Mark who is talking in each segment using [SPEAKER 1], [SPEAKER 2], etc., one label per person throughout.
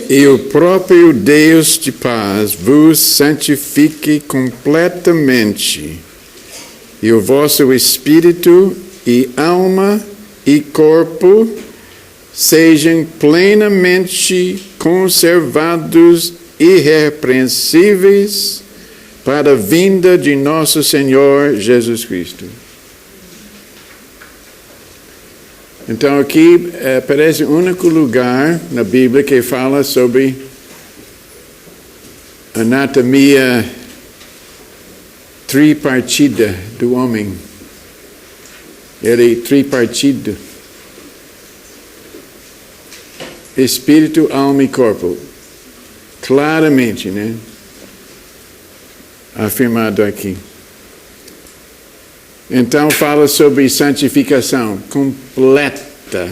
[SPEAKER 1] E o próprio Deus de paz vos santifique completamente, e o vosso espírito e alma e corpo sejam plenamente conservados irrepreensíveis para a vinda de nosso Senhor Jesus Cristo. Então aqui parece o único lugar na Bíblia que fala sobre anatomia tripartida do homem. Ele é tripartido. Espírito, alma e corpo. Claramente, né? Afirmado aqui. Então fala sobre santificação completa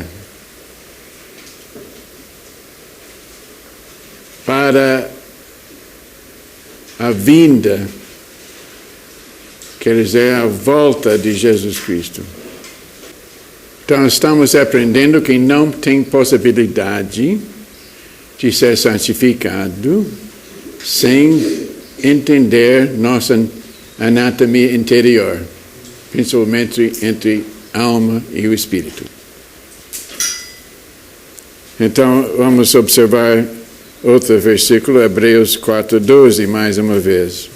[SPEAKER 1] para a vinda, quer dizer, a volta de Jesus Cristo. Então estamos aprendendo que não tem possibilidade de ser santificado sem entender nossa anatomia interior, principalmente entre a alma e o espírito. Então, vamos observar outro versículo, Hebreus 4:12, mais uma vez.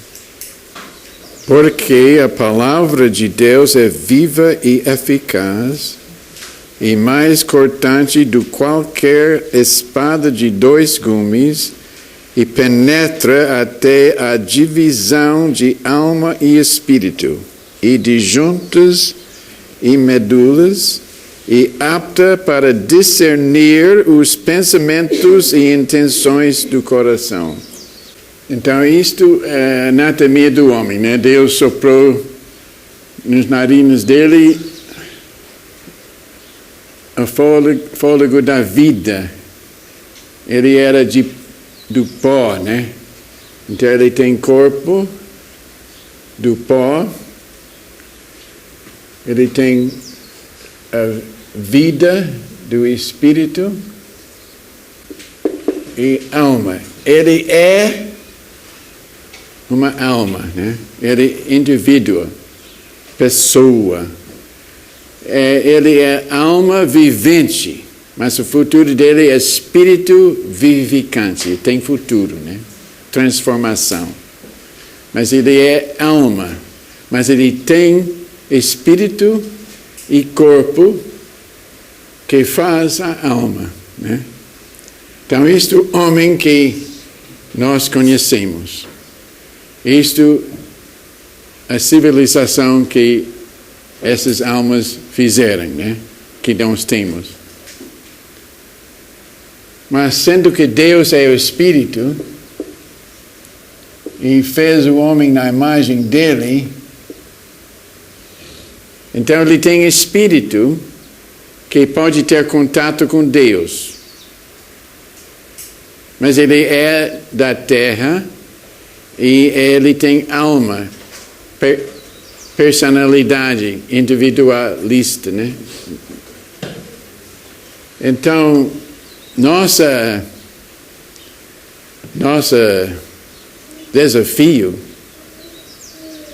[SPEAKER 1] Porque a palavra de Deus é viva e eficaz, e mais cortante do que qualquer espada de 2 gumes, e penetra até a divisão de alma e espírito, e de juntas e medulas, e apta para discernir os pensamentos e intenções do coração. Então, isto é a anatomia do homem, né? Deus soprou nos narinas dele o fôlego da vida. Ele era do pó, né? Então, ele tem corpo do pó. Ele tem a vida do espírito e alma. Ele é uma alma, né? Ele é indivíduo, pessoa. Ele é alma vivente, mas o futuro dele é espírito vivificante. Tem futuro, né? Transformação. Mas ele é alma, mas ele tem espírito e corpo que faz a alma, né? Então, isto é o homem que nós conhecemos. Isto é a civilização que essas almas fizeram, né? Que nós temos. Mas sendo que Deus é o Espírito e fez o homem na imagem dele, então ele tem espírito que pode ter contato com Deus. Mas ele é da terra e ele tem alma, personalidade individualista, né? Então, nosso desafio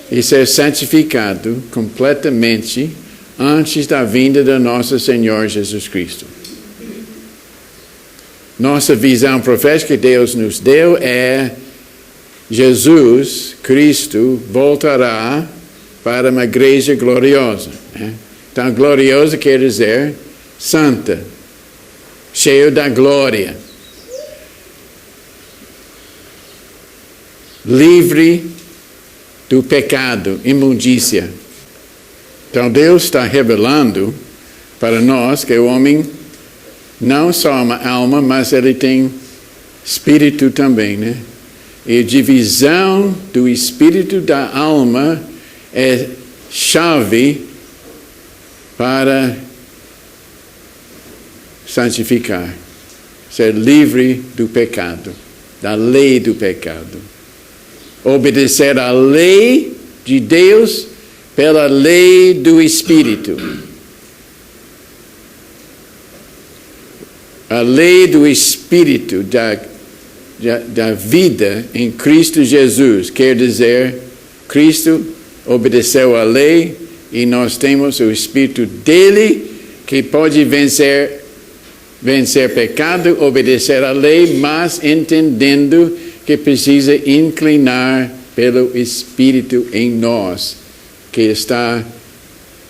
[SPEAKER 1] é ser santificado completamente antes da vinda do nosso Senhor Jesus Cristo. Nossa visão profética que Deus nos deu é Jesus Cristo voltará para uma igreja gloriosa, né? Então, gloriosa quer dizer santa, cheio da glória, livre do pecado, imundícia. Então Deus está revelando para nós que o homem não só é uma alma, mas ele tem espírito também, né? E a divisão do espírito da alma é chave para santificar, ser livre do pecado, da lei do pecado. Obedecer à lei de Deus pela lei do Espírito. A lei do Espírito, da da vida em Cristo Jesus. Quer dizer, Cristo obedeceu à lei e nós temos o Espírito dele que pode vencer pecado, obedecer à lei, mas entendendo que precisa inclinar pelo Espírito em nós, que está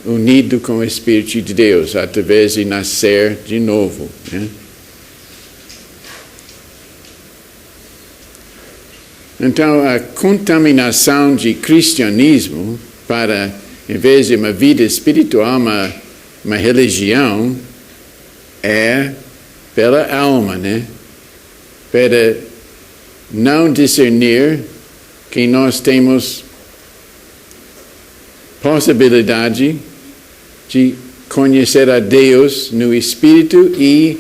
[SPEAKER 1] unido com o Espírito de Deus, através de nascer de novo. Né? Então, a contaminação de cristianismo para, em vez de uma vida espiritual, uma religião, é pela alma, né? Para não discernir que nós temos possibilidade de conhecer a Deus no Espírito e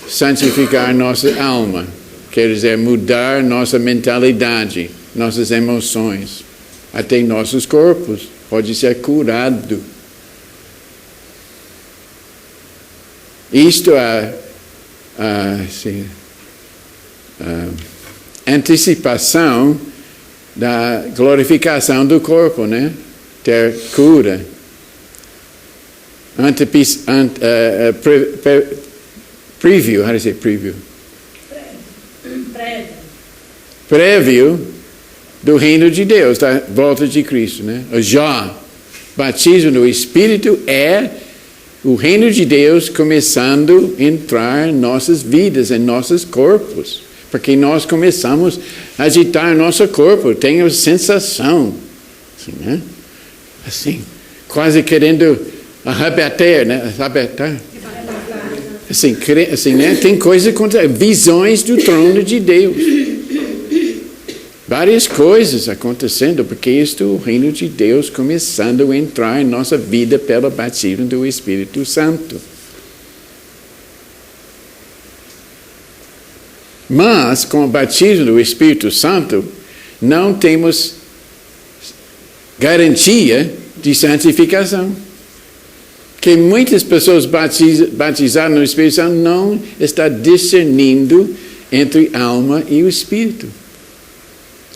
[SPEAKER 1] santificar nossa alma. Quer dizer, mudar nossa mentalidade, nossas emoções, até nossos corpos. Pode ser curado. Isto é a antecipação da glorificação do corpo, né? Ter cura. Preview, how do you say preview? Prévio do reino de Deus, da volta de Cristo, né? Já, batismo no Espírito é o reino de Deus começando a entrar em nossas vidas, em nossos corpos. Porque nós começamos a agitar nosso corpo, tem a sensação, assim, né? Assim, quase querendo arrebatar, né? Arrebatar. Assim, né? Tem coisas contra visões do trono de Deus. Várias coisas acontecendo, porque isto é o reino de Deus começando a entrar em nossa vida pelo batismo do Espírito Santo. Mas, com o batismo do Espírito Santo, não temos garantia de santificação. Que muitas pessoas batizadas no Espírito Santo não estão discernindo entre a alma e o Espírito.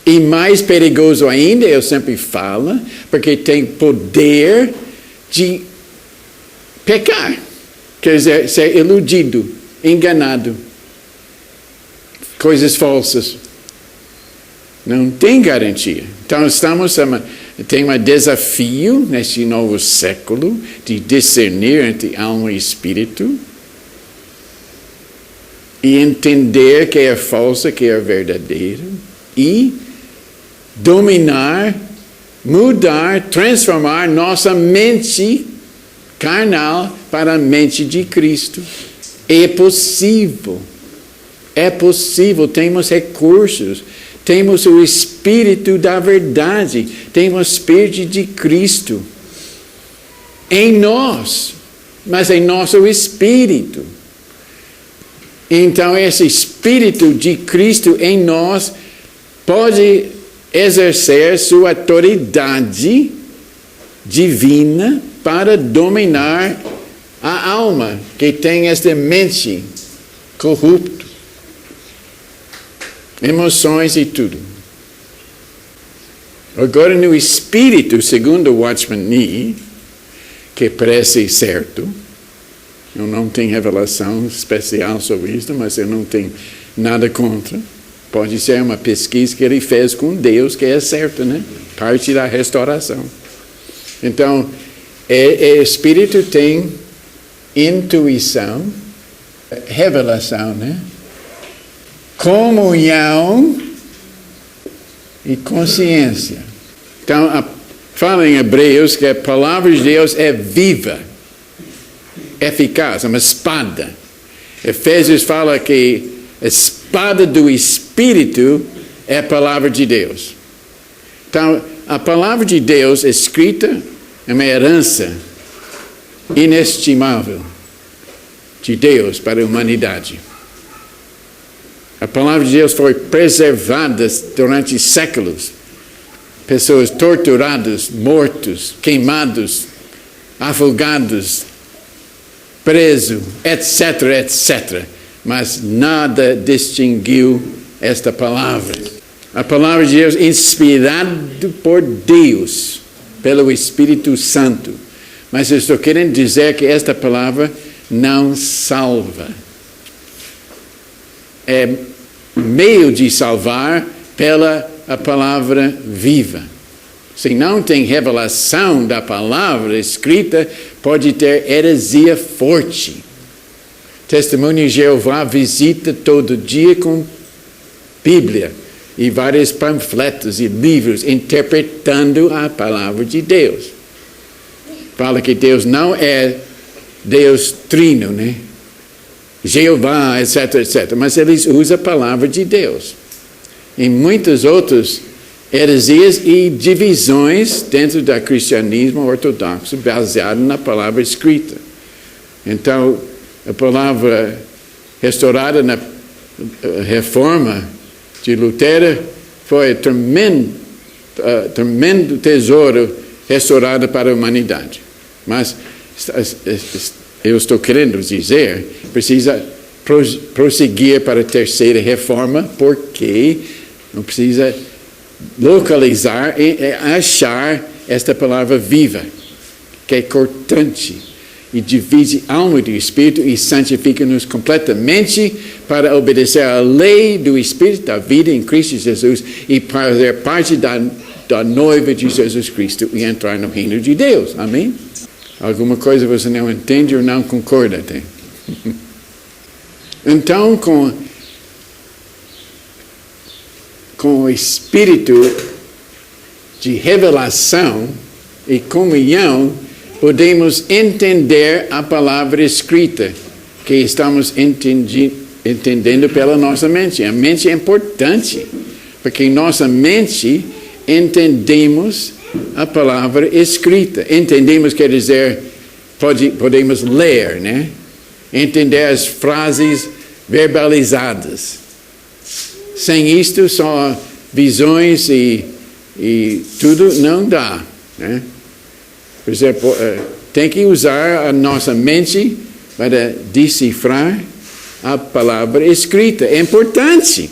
[SPEAKER 1] E mais perigoso ainda, eu sempre falo, porque tem poder de pecar. Quer dizer, ser iludido, enganado. Coisas falsas. Não tem garantia. Então, tem um desafio neste novo século de discernir entre alma e espírito e entender que é falso, que é verdadeiro e dominar, mudar, transformar nossa mente carnal para a mente de Cristo. É possível. É possível, temos recursos, temos o Espírito da verdade, temos o Espírito de Cristo em nós, mas em nosso Espírito. Então, esse Espírito de Cristo em nós pode exercer sua autoridade divina para dominar a alma que tem esta mente corrupta. Emoções e tudo. Agora, no Espírito, segundo o Watchman Nee, que parece certo, eu não tenho revelação especial sobre isso, mas eu não tenho nada contra. Pode ser uma pesquisa que ele fez com Deus, que é certa, né? Parte da restauração. Então, o Espírito tem intuição, revelação, né? Comunhão e consciência. Então, fala em Hebreus que a palavra de Deus é viva, eficaz, é uma espada. Efésios fala que a espada do Espírito é a palavra de Deus. Então, a palavra de Deus escrita é uma herança inestimável de Deus para a humanidade. A palavra de Deus foi preservada durante séculos. Pessoas torturadas, mortos, queimados, afogados, presos, etc., etc. Mas nada distinguiu esta palavra. A palavra de Deus inspirada por Deus, pelo Espírito Santo. Mas eu estou querendo dizer que esta palavra não salva. É meio de salvar pela a palavra viva. Se não tem revelação da palavra escrita, pode ter heresia forte. Testemunho de Jeová visita todo dia com Bíblia e vários panfletos e livros interpretando a palavra de Deus. Fala que Deus não é Deus trino, né? Jeová, etc, etc. Mas eles usam a palavra de Deus. Em muitas outras heresias e divisões dentro do cristianismo ortodoxo, baseado na palavra escrita. Então, a palavra restaurada na reforma de Lutero foi tremendo tesouro restaurado para a humanidade. Mas eu estou querendo dizer, precisa prosseguir para a terceira reforma, porque não precisa localizar e achar esta palavra viva, que é cortante e divide alma do Espírito e santifica-nos completamente para obedecer à lei do Espírito da vida em Cristo Jesus e para fazer parte da noiva de Jesus Cristo e entrar no reino de Deus. Amém? Alguma coisa você não entende ou não concorda? Tem? Então, com o espírito de revelação e comunhão, podemos entender a palavra escrita, que estamos entendendo pela nossa mente. A mente é importante, porque em nossa mente entendemos a palavra escrita. Entendemos quer dizer, podemos ler, né? Entender as frases verbalizadas. Sem isto, só visões e tudo não dá, né? Por exemplo, tem que usar a nossa mente para decifrar a palavra escrita. É importante.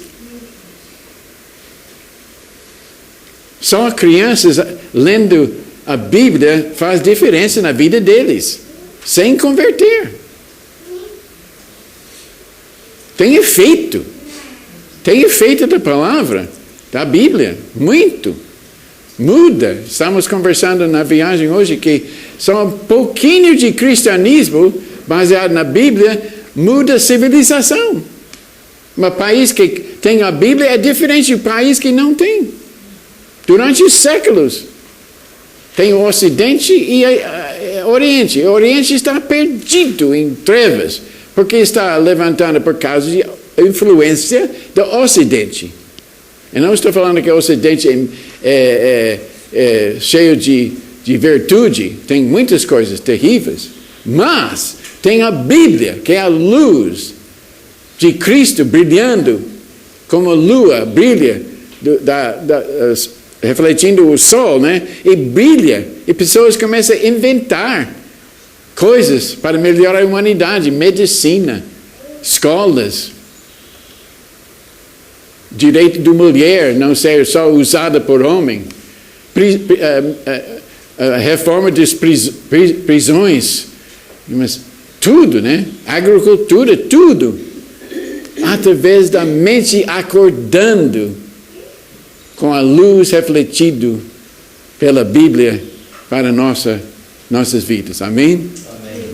[SPEAKER 1] Só crianças lendo a Bíblia faz diferença na vida deles, sem converter. Tem efeito. Tem efeito da palavra, da Bíblia, muito. Muda. Estamos conversando na viagem hoje que só um pouquinho de cristianismo baseado na Bíblia muda a civilização. Um país que tem a Bíblia é diferente do país que não tem. Durante séculos, tem o Ocidente e o Oriente. O Oriente está perdido em trevas, porque está levantando por causa de influência do Ocidente. Eu não estou falando que o Ocidente é cheio de virtude, tem muitas coisas terríveis, mas tem a Bíblia, que é a luz de Cristo brilhando, como a lua brilha, refletindo o sol, né? E brilha, e pessoas começam a inventar coisas para melhorar a humanidade, medicina, escolas, direito da mulher não ser só usada por homem, a reforma das prisões, mas tudo, né? Agricultura, tudo, através da mente acordando com a luz refletida pela Bíblia para nossas vidas. Amém? Amém.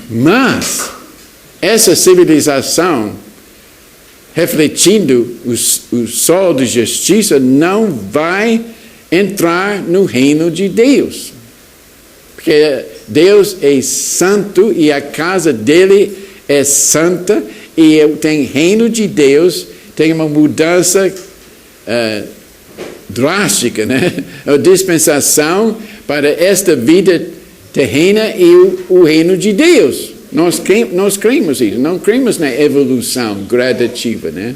[SPEAKER 1] Mas essa civilização refletindo o sol de justiça, não vai entrar no reino de Deus. Porque Deus é santo e a casa dele é santa e tem reino de Deus, tem uma mudança drástica, né? A dispensação para esta vida terrena e o reino de Deus. Nós cremos isso, não cremos na evolução gradativa, né?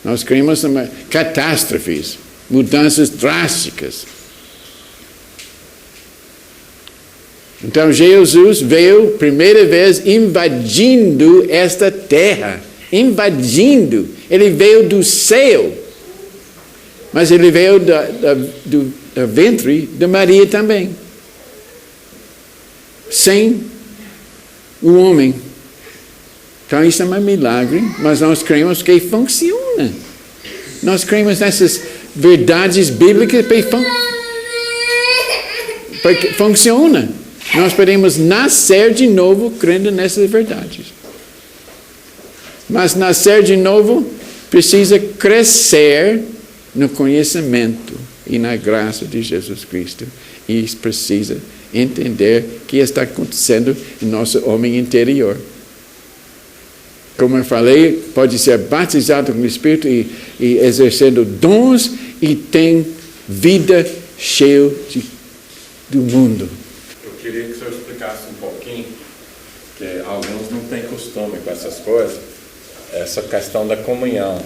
[SPEAKER 1] Nós cremos em catástrofes, mudanças drásticas. Então Jesus veio primeira vez invadindo esta terra invadindo. Ele veio do céu, mas ele veio do ventre de Maria também, sem o homem. Então isso é um milagre, mas nós cremos que funciona. Nós cremos nessas verdades bíblicas porque funciona. Nós podemos nascer de novo crendo nessas verdades. Mas nascer de novo precisa crescer no conhecimento e na graça de Jesus Cristo. E precisa entender o que está acontecendo em nosso homem interior. Como eu falei, pode ser batizado com o Espírito e exercendo dons e tem vida cheia do mundo.
[SPEAKER 2] Eu queria que o senhor explicasse um pouquinho, que alguns não têm costume com essas coisas, essa questão da comunhão.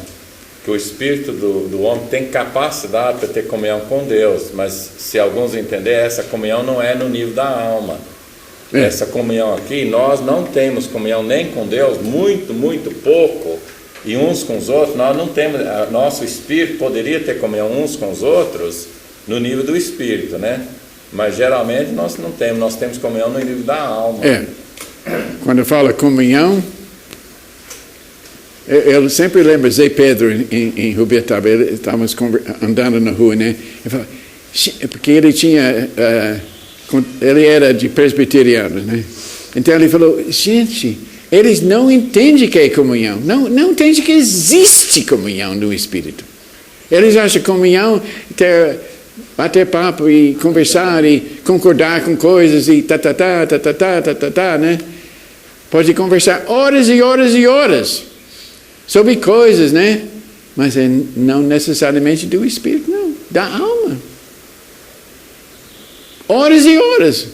[SPEAKER 2] Que o espírito do homem tem capacidade para ter comunhão com Deus, mas se alguns entenderem, essa comunhão não é no nível da alma. Essa comunhão aqui, nós não temos comunhão nem com Deus, muito pouco, e uns com os outros, nós não temos, nosso espírito poderia ter comunhão uns com os outros no nível do espírito, né? Mas geralmente nós não temos, nós temos comunhão no nível da alma.
[SPEAKER 1] Quando fala comunhão, eu sempre lembro Zé Pedro em Rubiataba, estávamos andando na rua, né? Porque ele tinha, ele era de presbiteriano, né? Então ele falou, gente, eles não entendem que é comunhão, não entendem que existe comunhão no Espírito. Eles acham comunhão bater papo e conversar e concordar com coisas e né? Pode conversar horas e horas e horas sobre coisas, né? Mas não necessariamente do Espírito, não, da alma. Horas e horas.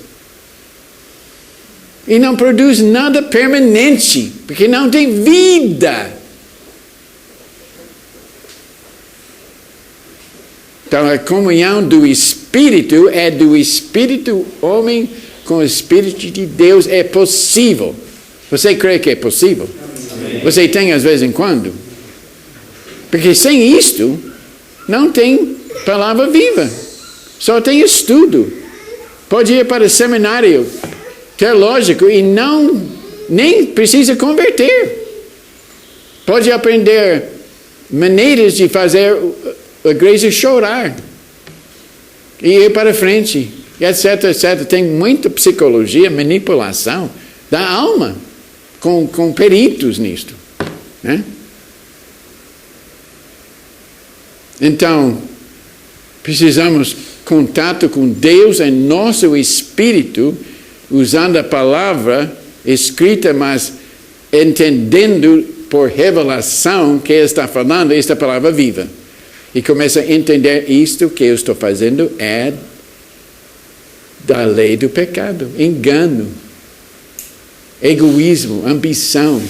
[SPEAKER 1] E não produz nada permanente, porque não tem vida. Então a comunhão do Espírito é do Espírito homem com o Espírito de Deus, é possível. Você crê que é possível? Amém. Você tem às vezes em quando? Porque sem isto, não tem palavra viva. Só tem estudo. Pode ir para o seminário teológico e nem precisa converter. Pode aprender maneiras de fazer a igreja chorar. E ir para frente, etc, etc. Tem muita psicologia, manipulação da alma, com peritos nisto, né? Então, precisamos contato com Deus em nosso espírito, usando a palavra escrita, mas entendendo por revelação que ele está falando esta palavra viva. E começa a entender isto que eu estou fazendo é da lei do pecado, engano, egoísmo, ambição,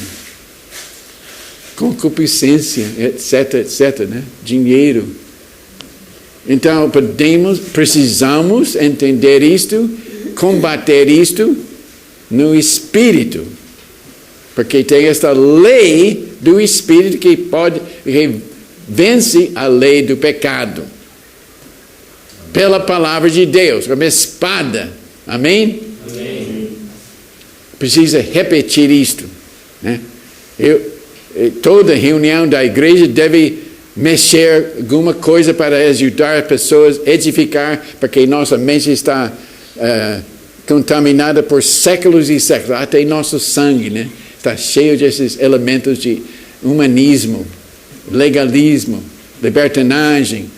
[SPEAKER 1] concupiscência, etc, etc, né? Dinheiro. Então, precisamos entender isto, combater isto no Espírito. Porque tem esta lei do Espírito que vence a lei do pecado. Pela palavra de Deus, como espada. Amém? Amém. Precisa repetir isto, né? Toda reunião da igreja deve mexer alguma coisa para ajudar as pessoas, edificar, porque nossa mente está contaminada por séculos e séculos, até nosso sangue, né? Está cheio desses elementos de humanismo, legalismo, libertinagem,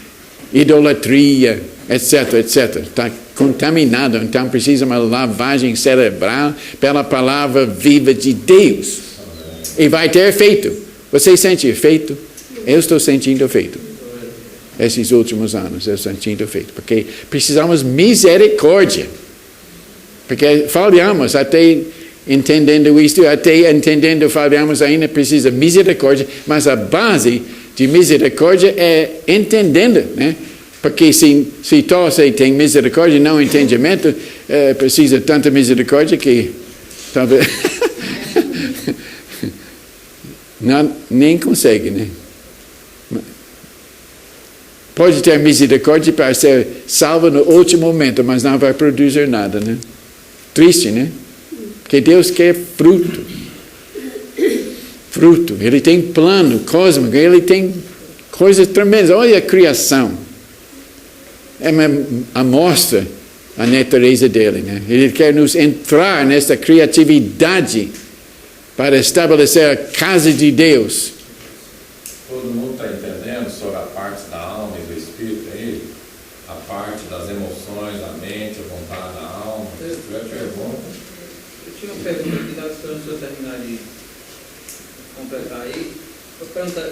[SPEAKER 1] idolatria, etc, etc. Está contaminado, então precisa uma lavagem cerebral pela palavra viva de Deus. E vai ter efeito. Você sente efeito? Eu estou sentindo efeito. Esses últimos anos, eu estou sentindo efeito. Porque precisamos misericórdia. Porque falhamos até entendendo isto, falhamos ainda, precisa misericórdia. Mas a base de misericórdia é entendendo, né? Porque se você tem misericórdia e não entendimento, precisa tanta misericórdia que talvez Não, nem consegue, né? Pode ter misericórdia para ser salvo no último momento, mas não vai produzir nada, né? Triste, né? Porque Deus quer fruto. Fruto. Ele tem plano cósmico, ele tem coisas tremendas. Olha a criação. É uma amostra a natureza dele, né? Ele quer nos entrar nessa criatividade para estabelecer a casa de Deus.
[SPEAKER 2] Todo mundo está entendendo sobre a parte da alma e do espírito aí? A parte das emoções, da mente, a vontade da alma.
[SPEAKER 3] Eu tinha uma pergunta aqui, estava esperando o senhor terminar de completar aí. Eu perguntar,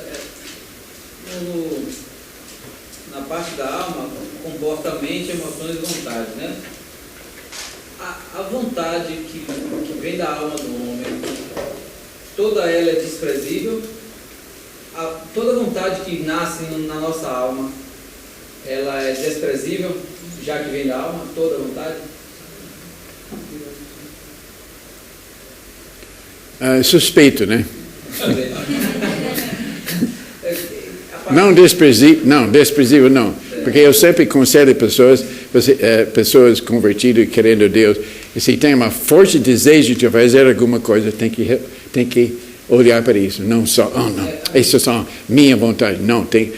[SPEAKER 3] na parte da alma, comporta mente, emoções e vontade, né? A vontade que vem da alma do homem, toda ela é desprezível. Toda vontade que nasce na nossa alma, ela é desprezível, já que vem da alma, toda vontade?
[SPEAKER 1] Suspeito, né? Não desprezível não. Porque eu sempre aconselho pessoas convertidas querendo Deus, e se tem um forte desejo de fazer alguma coisa, tem que olhar para isso. Não só, isso é só minha vontade. Não, tem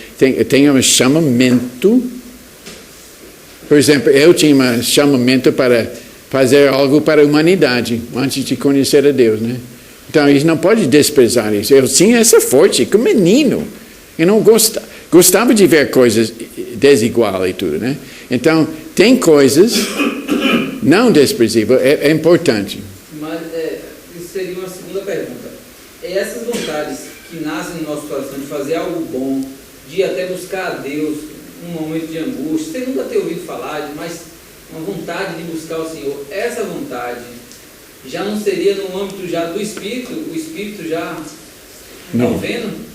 [SPEAKER 1] um chamamento. Por exemplo, eu tinha um chamamento para fazer algo para a humanidade, antes de conhecer a Deus, né? Então, isso não pode desprezar isso. Eu tinha essa forte, como menino. Eu não gostava de ver coisas desiguais e tudo, né? Então, tem coisas não desprezíveis, é importante.
[SPEAKER 3] Mas isso seria uma segunda pergunta. Essas vontades que nascem no nosso coração de fazer algo bom, de ir até buscar a Deus num momento de angústia, você nunca ter ouvido falar, mas uma vontade de buscar o Senhor, essa vontade já não seria no âmbito já do Espírito, o Espírito já movendo?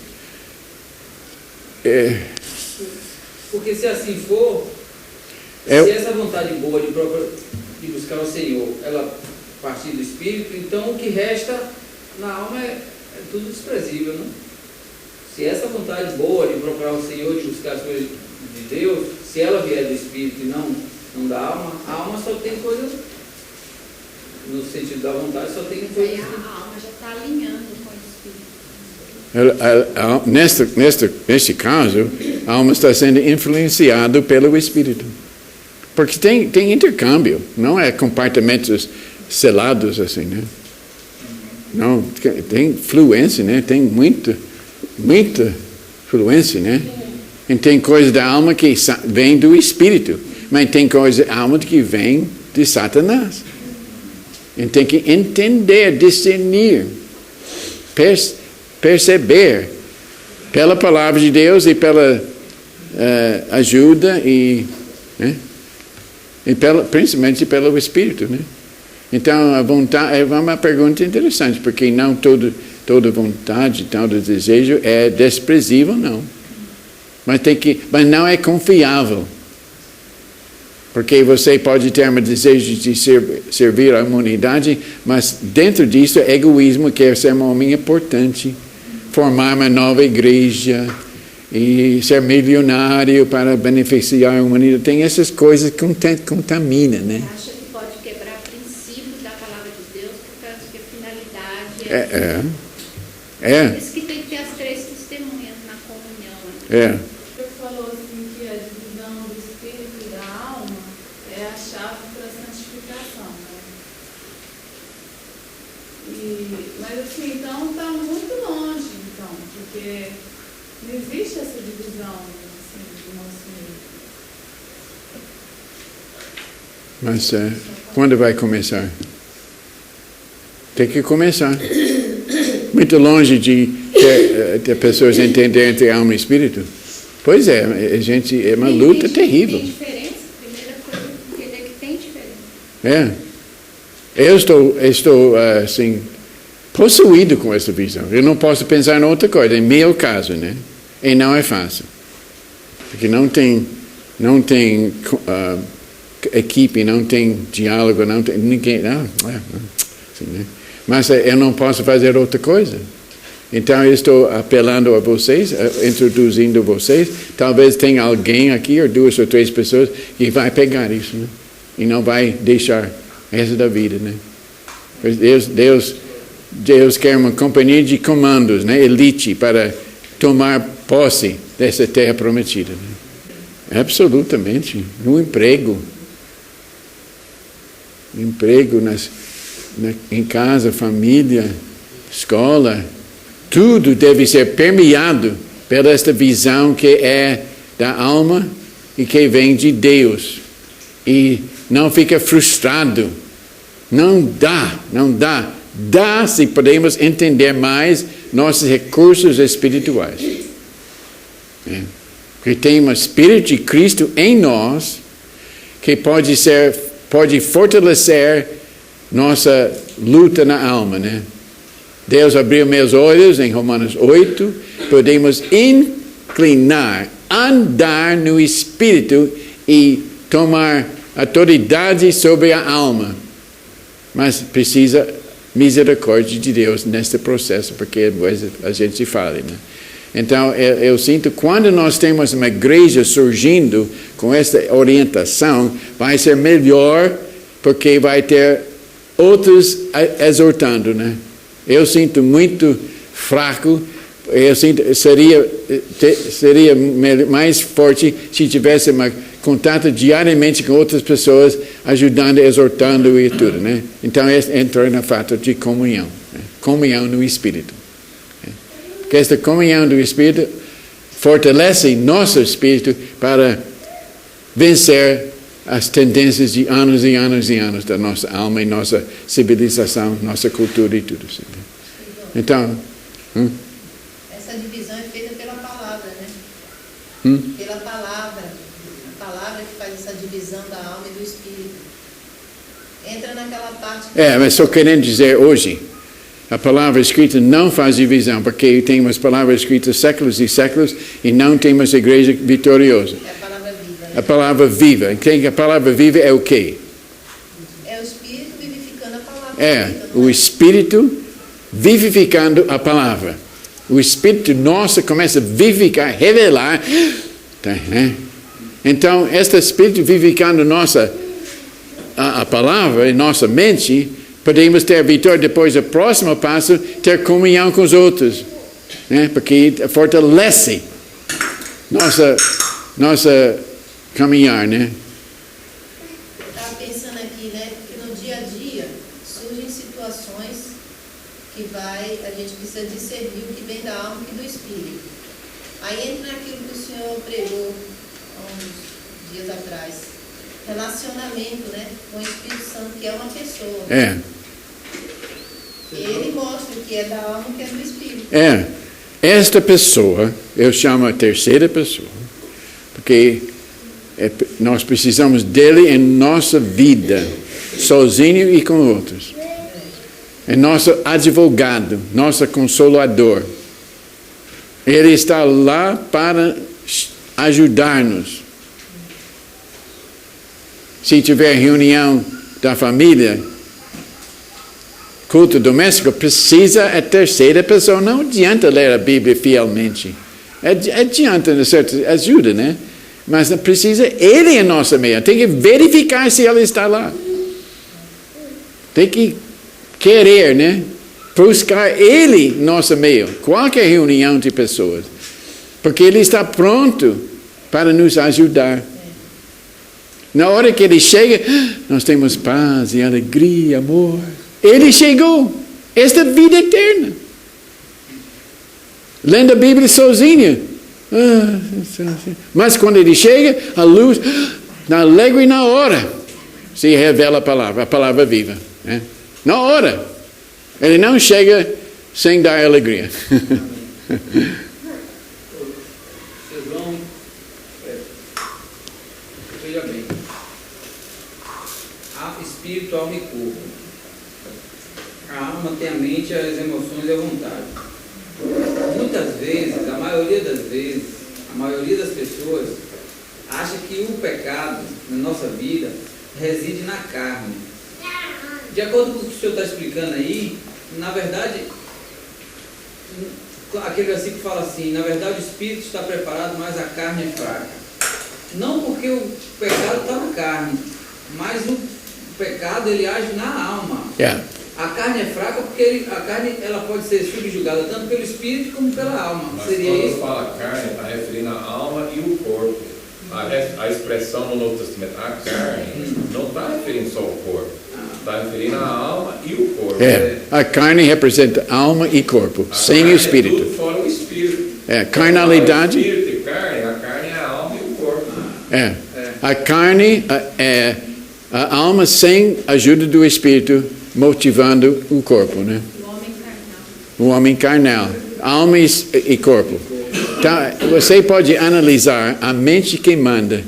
[SPEAKER 3] Porque se assim for, se essa vontade boa de buscar o Senhor, ela partir do Espírito, então o que resta na alma é tudo desprezível, não? Se essa vontade boa de procurar o Senhor, de buscar as coisas de Deus, se ela vier do Espírito e não da alma, a alma só tem coisas, no sentido da vontade, só tem coisas.
[SPEAKER 4] A alma já está alinhando com o Espírito.
[SPEAKER 1] Neste caso, a alma está sendo influenciada pelo Espírito. Porque tem intercâmbio, não é compartimentos selados assim, né? Não, tem fluência, né? Tem muita fluência, né? E tem coisa da alma que vem do Espírito, mas tem coisa da alma que vem de Satanás. E tem que entender, discernir, perceber pela palavra de Deus e pela ajuda né? E principalmente pelo Espírito, né? Então a vontade é uma pergunta interessante, porque não toda vontade, todo desejo é desprezível, não. Mas não é confiável. Porque você pode ter um desejo de servir a humanidade, mas dentro disso é egoísmo, quer ser um homem importante, formar uma nova igreja e ser milionário para beneficiar a humanidade. Tem essas coisas que contaminam, né?
[SPEAKER 4] Acha que pode quebrar princípios da palavra de Deus, por causa que a finalidade é. Por isso que tem que ter as 3 testemunhas na comunhão.
[SPEAKER 5] Você falou assim que a divisão do espírito e da alma é a chave para a santificação, né? Mas assim, então está muito longe, então, porque não existe essa divisão assim, do nosso meio.
[SPEAKER 1] Mas quando vai começar? Tem que começar. Muito longe de ter pessoas entenderem entre alma e espírito. Pois é, é uma luta terrível.
[SPEAKER 4] Tem diferença? Primeira coisa, entender que tem diferença.
[SPEAKER 1] Eu estou assim, possuído com essa visão. Eu não posso pensar em outra coisa, em meu caso, né? E não é fácil. Porque não tem equipe, não tem diálogo, não tem ninguém. Assim, né? Mas eu não posso fazer outra coisa. Então eu estou apelando a vocês, introduzindo vocês. Talvez tenha alguém aqui, ou 2 ou 3 pessoas, que vai pegar isso, né? E não vai deixar o resto da vida, né? Deus quer uma companhia de comandos, né? Elite, para tomar posse dessa terra prometida, né? Absolutamente. No emprego, em casa, família, escola, tudo deve ser permeado pela esta visão que é da alma e que vem de Deus. E não fica frustrado. Não dá. Dá se podemos entender mais nossos recursos espirituais. Porque tem um Espírito de Cristo em nós que pode fortalecer nossa luta na alma, né? Deus abriu meus olhos em Romanos 8, podemos andar no Espírito e tomar autoridade sobre a alma. Mas precisa misericórdia de Deus neste processo, porque a gente fala, né? Então, eu sinto quando nós temos uma igreja surgindo com essa orientação, vai ser melhor, porque vai ter outros exortando, né? Eu sinto muito fraco, eu sinto seria mais forte se tivesse contato diariamente com outras pessoas, ajudando, exortando e tudo, né? Então, entra no fato de comunhão, né? Comunhão no Espírito. Porque esta comunhão do Espírito fortalece nosso Espírito para vencer as tendências de anos e anos e anos da nossa alma e nossa civilização, nossa cultura e tudo assim. Então...
[SPEAKER 6] Essa divisão é feita pela palavra, né? Pela palavra. A palavra que faz essa divisão da alma e do Espírito. Entra naquela parte...
[SPEAKER 1] mas só querendo dizer hoje, a palavra escrita não faz divisão, porque temos palavras escritas séculos e séculos e não temos igreja vitoriosa.
[SPEAKER 6] É a palavra viva, né?
[SPEAKER 1] A palavra viva. A palavra viva é o quê?
[SPEAKER 6] É o Espírito vivificando a palavra.
[SPEAKER 1] O Espírito vivificando a palavra. O Espírito nosso começa a vivificar, revelar. Tá, né? Então, este Espírito vivificando a palavra em nossa mente, podemos ter vitória. Depois, o próximo passo, ter comunhão com os outros, né? Porque fortalece nossa caminhar, né?
[SPEAKER 6] Eu estava pensando aqui, né? Que no dia a dia surgem situações que a gente precisa discernir o que vem da alma e do Espírito. Aí entra naquilo que o Senhor pregou há uns dias atrás. Relacionamento, né? Com o Espírito Santo, que é uma pessoa. Ele mostra o que é da alma e o que é do Espírito.
[SPEAKER 1] Esta pessoa, eu chamo a terceira pessoa, porque nós precisamos dele em nossa vida, sozinho e com outros. É nosso advogado, nosso consolador. Ele está lá para ajudar-nos. Se tiver reunião da família, culto doméstico, precisa a terceira pessoa. Não adianta ler a Bíblia fielmente. Adianta, certo? Ajuda, né? Mas precisa ele em nossa meio. Tem que verificar se ele está lá. Tem que querer, né? Buscar ele em nosso meio. Qualquer reunião de pessoas. Porque ele está pronto para nos ajudar. Na hora que ele chega, nós temos paz e alegria, amor. Ele chegou. Esta vida eterna. Lendo a Bíblia sozinho. Mas quando ele chega, a luz, na alegre na hora, se revela a palavra viva. Né? Na hora. Ele não chega sem dar alegria.
[SPEAKER 3] Veja bem. Espírito, alma e corpo. A alma tem a mente, as emoções e a vontade. Muitas vezes, a maioria das pessoas acha que o pecado na nossa vida reside na carne. De acordo com o que o senhor está explicando aí, na verdade, aquele versículo fala assim, na verdade o espírito está preparado, mas a carne é fraca. Não porque o pecado está na carne, mas o pecado ele age na alma.
[SPEAKER 1] Yeah.
[SPEAKER 3] A carne é fraca porque a carne ela pode ser subjugada tanto pelo espírito como pela alma.
[SPEAKER 2] Mas
[SPEAKER 3] Seria
[SPEAKER 2] quando
[SPEAKER 3] isso?
[SPEAKER 2] fala carne, está referindo a alma e o corpo. A expressão no Novo Testamento, a carne, não está referindo só ao corpo. Está referindo a alma e o corpo.
[SPEAKER 1] A carne representa alma e corpo, sem o espírito.
[SPEAKER 2] É tudo fora o espírito.
[SPEAKER 1] Carnalidade.
[SPEAKER 2] Espírito e carne, a carne é a alma e o corpo.
[SPEAKER 1] A carne é a alma sem a ajuda do espírito, motivando o corpo, né? O homem carnal. Alma e corpo. Então, você pode analisar a mente que manda.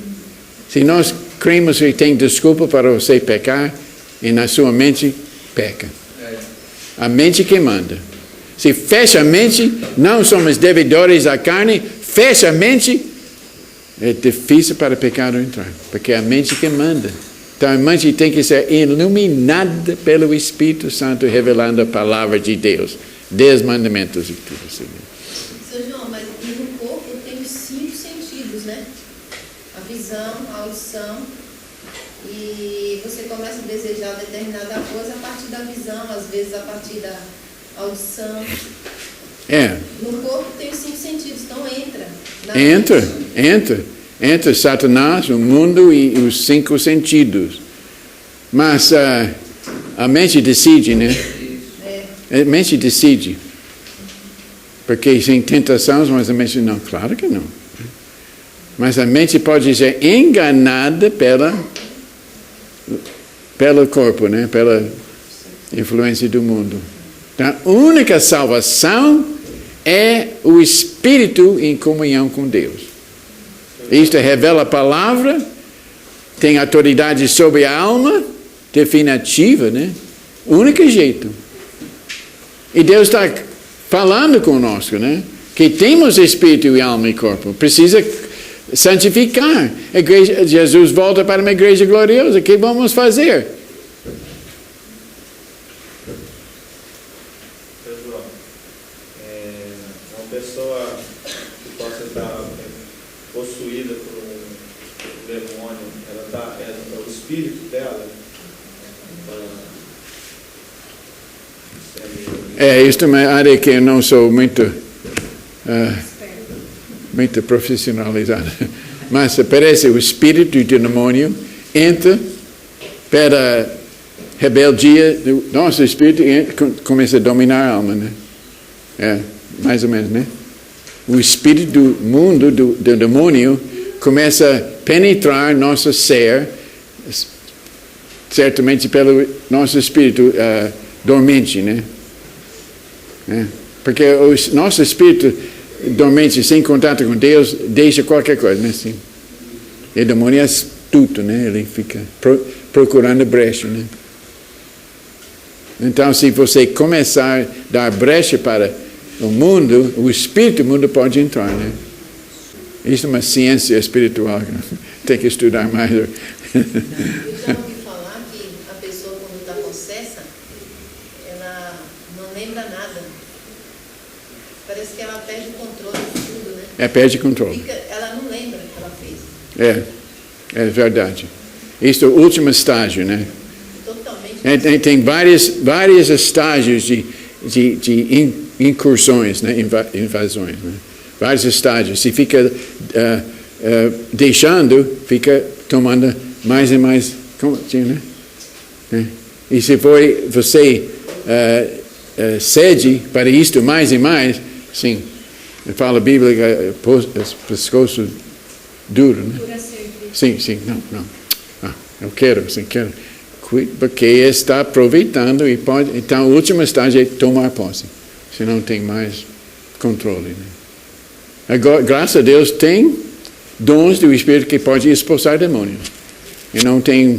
[SPEAKER 1] Se nós cremos que tem desculpa para você pecar, e na sua mente, peca. A mente que manda. Se fecha a mente, não somos devedores da carne, fecha a mente, é difícil para o pecado entrar, porque é a mente que manda. Então a mente tem que ser iluminada pelo Espírito Santo, revelando a palavra de Deus, 10 mandamentos e tudo assim.
[SPEAKER 6] Seu João, mas no corpo tem os 5 sentidos, né? A visão, a audição, e você começa a desejar determinada coisa a partir da visão, às vezes a partir da audição. No corpo tem os 5 sentidos, então
[SPEAKER 1] entra Satanás, o mundo e os 5 sentidos. Mas a mente decide, né? A mente decide. Porque tem tentações, mas a mente não. Claro que não. Mas a mente pode ser enganada pelo corpo, né? Pela influência do mundo. Então, a única salvação é o Espírito em comunhão com Deus. Isto revela a palavra, tem autoridade sobre a alma, definitiva, né? O único jeito. E Deus está falando conosco, né? Que temos espírito e alma e corpo. Precisa santificar. A igreja, Jesus volta para uma igreja gloriosa. O que vamos fazer?
[SPEAKER 7] João, uma pessoa que possa estar possuída por um demônio, é o espírito dela.
[SPEAKER 1] Isto é uma área que eu não sou muito profissionalizado. Mas parece o espírito do demônio entra pela rebeldia do nosso espírito e começa a dominar a alma, né? Mais ou menos, né? O espírito do mundo, do demônio, começa a penetrar nosso ser, certamente pelo nosso espírito dormente, né? Porque o nosso espírito dormente, sem contato com Deus, deixa qualquer coisa, né? Assim. E o demônio é astuto, né? Ele fica procurando brecha, né? Então, se você começar a dar brecha para o mundo, o espírito do mundo pode entrar, né? Isso é uma ciência espiritual, tem que estudar mais.
[SPEAKER 6] Eu já ouvi falar que a pessoa, quando está possessa, ela não lembra nada. Parece que ela perde o controle de tudo, né?
[SPEAKER 1] Perde o controle.
[SPEAKER 6] Ela não lembra o que ela fez.
[SPEAKER 1] É verdade. Isso é o último estágio, né?
[SPEAKER 6] Totalmente.
[SPEAKER 1] Tem vários estágios de incursões, né? Invasões, né? Vários estágios. Se fica deixando, fica tomando mais e mais, né? E se você cede para isto mais e mais, sim, fala a Bíblia que pescoço duro, né? Sim, não. Eu quero, porque está aproveitando e pode. Então, o último estágio é tomar posse, se não tem mais controle, né? Agora, graças a Deus, tem dons do Espírito que pode expulsar demônios. E não tem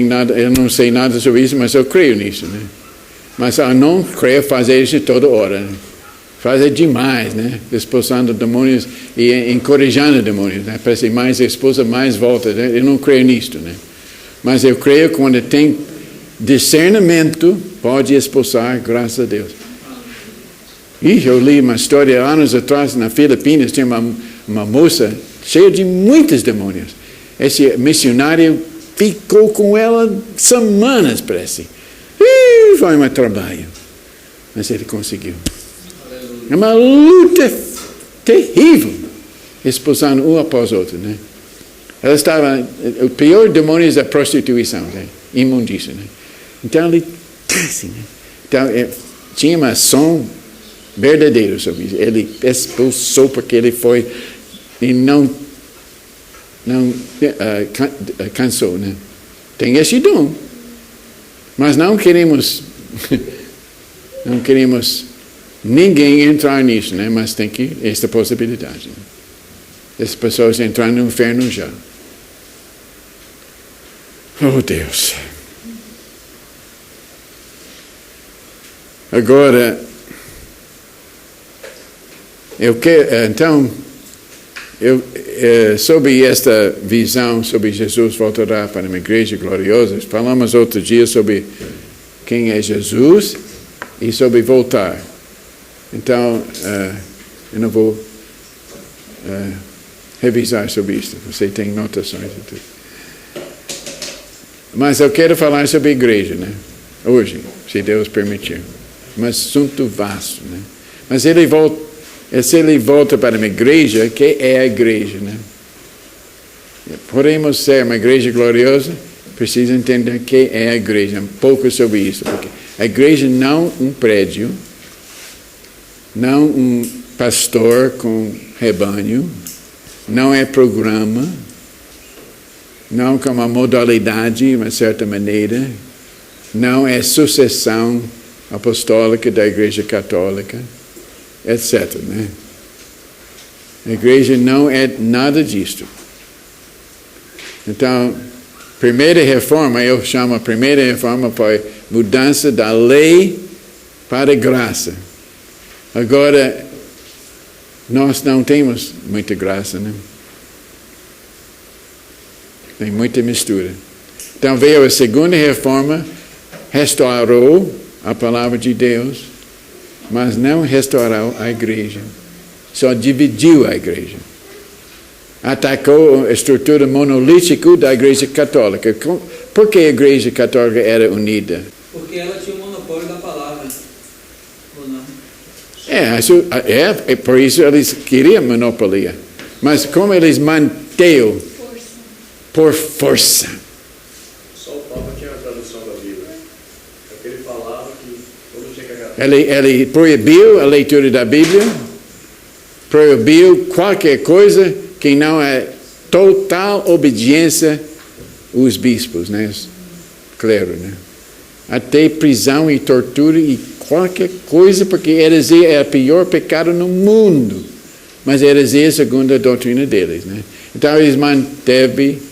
[SPEAKER 1] nada, eu não sei nada sobre isso, mas eu creio nisso, né? Mas eu não creio fazer isso toda hora, né? Fazer demais, né? Expulsando demônios e encorajando demônios, né? Parece mais expulsa, mais volta, né? Eu não creio nisso, né? Mas eu creio que quando tem discernimento, pode expulsar, graças a Deus. E eu li uma história anos atrás, na Filipinas, tinha uma moça cheia de muitos demônios. Esse missionário ficou com ela semanas, parece. Foi um trabalho. Mas ele conseguiu. É uma luta terrível, expulsando um após o outro, né? Ela estava, o pior demônio é a prostituição, né? Imundícia, né? Então ele, assim, né? Então, tinha uma ação verdadeira sobre isso. Ele expulsou porque ele foi e não cansou, né? Tem esse dom, mas não queremos ninguém entrar nisso, né? Mas tem que esta possibilidade. Né? As pessoas entrando no inferno já. Oh, Deus. Agora, sobre esta visão sobre Jesus voltará para uma igreja gloriosa, falamos outro dia sobre quem é Jesus e sobre voltar. Então, eu não vou revisar sobre isso. Você tem notações e tudo. Mas eu quero falar sobre a igreja, né? Hoje, se Deus permitir. Um assunto vasto, né? Mas se ele volta para uma igreja, que é a igreja, né? Podemos ser uma igreja gloriosa, precisa entender que é a igreja, um pouco sobre isso. Porque a igreja não um prédio, não um pastor com rebanho, não é programa, não com uma modalidade, de uma certa maneira, não é sucessão apostólica da igreja católica, etc. Né? A igreja não é nada disto. Então, primeira reforma, eu chamo a primeira reforma foi mudança da lei para a graça. Agora, nós não temos muita graça, né? Tem muita mistura. Então veio a segunda reforma, restaurou a palavra de Deus, mas não restaurou a igreja. Só dividiu a igreja. Atacou a estrutura monolítica da igreja católica. Por que a igreja católica era unida?
[SPEAKER 3] Porque ela tinha o monopólio da palavra. Ou não?
[SPEAKER 1] Por isso eles queriam monopolia. Mas como eles manteram? Por força.
[SPEAKER 7] Só o Papa tinha a tradução da Bíblia. Porque ele falava que todo tinha que agradar.
[SPEAKER 1] Ele proibiu a leitura da Bíblia, proibiu qualquer coisa que não é total obediência aos bispos, né? Claro, né? Até prisão e tortura e qualquer coisa, porque heresia é o pior pecado no mundo. Mas heresia é segundo a doutrina deles, né? Então eles manteve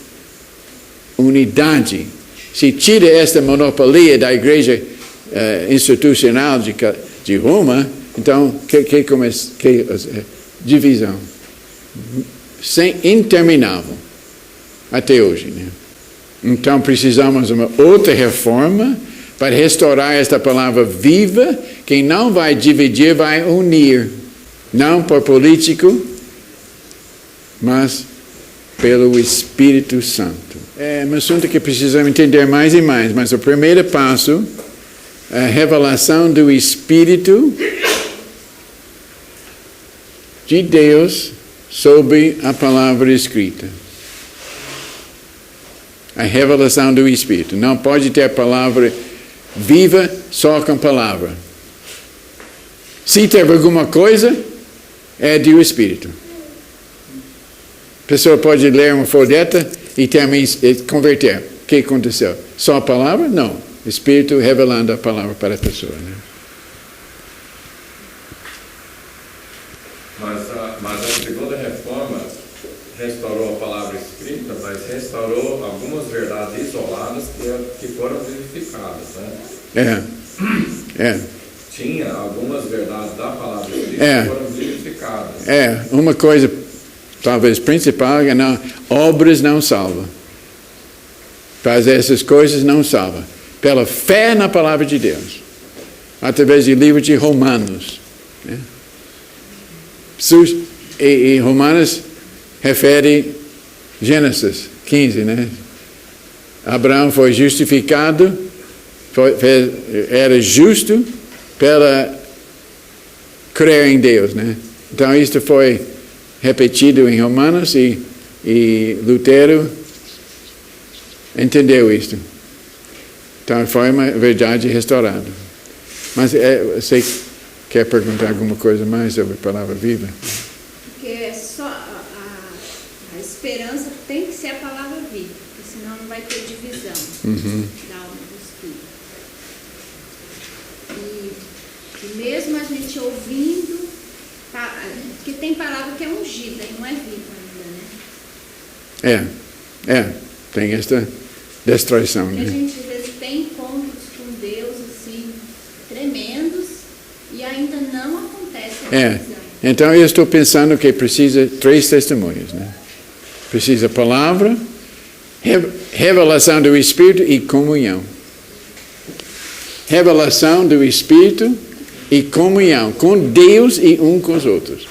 [SPEAKER 1] unidade. Se tira esta monopolia da igreja institucional de Roma, então divisão interminável até hoje, né? Então precisamos de uma outra reforma para restaurar esta palavra viva, que não vai dividir, vai unir, não por político, mas pelo Espírito Santo. É um assunto que precisamos entender mais e mais, mas o primeiro passo é a revelação do Espírito de Deus sobre a palavra escrita. A revelação do Espírito. Não pode ter palavra viva só com palavra. Se tem alguma coisa, é do Espírito. A pessoa pode ler uma folheta e também converter. O que aconteceu? Só a palavra? Não. O Espírito revelando a palavra para a pessoa. Né?
[SPEAKER 2] Mas a segunda reforma restaurou a palavra escrita, mas restaurou algumas verdades isoladas que foram vivificadas. Né? Tinha algumas verdades da palavra escrita que foram vivificadas.
[SPEAKER 1] Uma coisa talvez principal é que obras não salvam. Fazer essas coisas não salva. Pela fé na palavra de Deus. Através do livro de Romanos. né? E Romanos refere Gênesis 15, né? Abraão foi justificado, era justo pela crer em Deus, né? Então isto foi repetido em Romanos e Lutero entendeu isto. Então foi uma verdade restaurada. Mas você quer perguntar alguma coisa mais sobre a palavra viva?
[SPEAKER 4] Porque é só a esperança tem que ser a palavra viva, porque senão não vai ter divisão da alma do espírito. E mesmo a gente ouvindo, porque tem palavra que é ungida e não é viva ainda, né?
[SPEAKER 1] Tem esta destruição,
[SPEAKER 4] porque
[SPEAKER 1] né?
[SPEAKER 4] a gente às vezes tem encontros com Deus assim tremendos e ainda não acontece a divisão.
[SPEAKER 1] Então eu estou pensando que precisa 3 testemunhos, né? Precisa palavra, revelação do Espírito e comunhão. Revelação do Espírito e comunhão com Deus e um com os outros.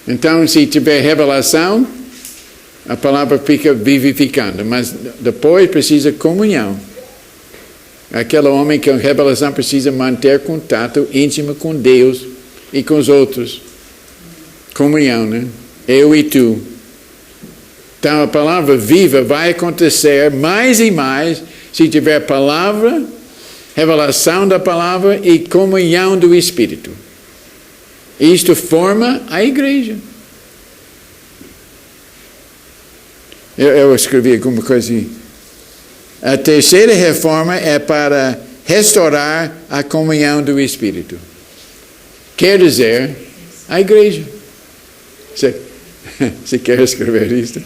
[SPEAKER 1] Então, se tiver revelação, a palavra fica vivificando, mas depois precisa comunhão. Aquele homem que a revelação precisa manter contato íntimo com Deus e com os outros. Comunhão, né? Eu e tu. Então a palavra viva vai acontecer mais e mais se tiver palavra, revelação da palavra e comunhão do Espírito. Isto forma a igreja. Eu escrevi alguma coisa assim. A terceira reforma é para restaurar a comunhão do Espírito. Quer dizer, a igreja. Você quer escrever isso?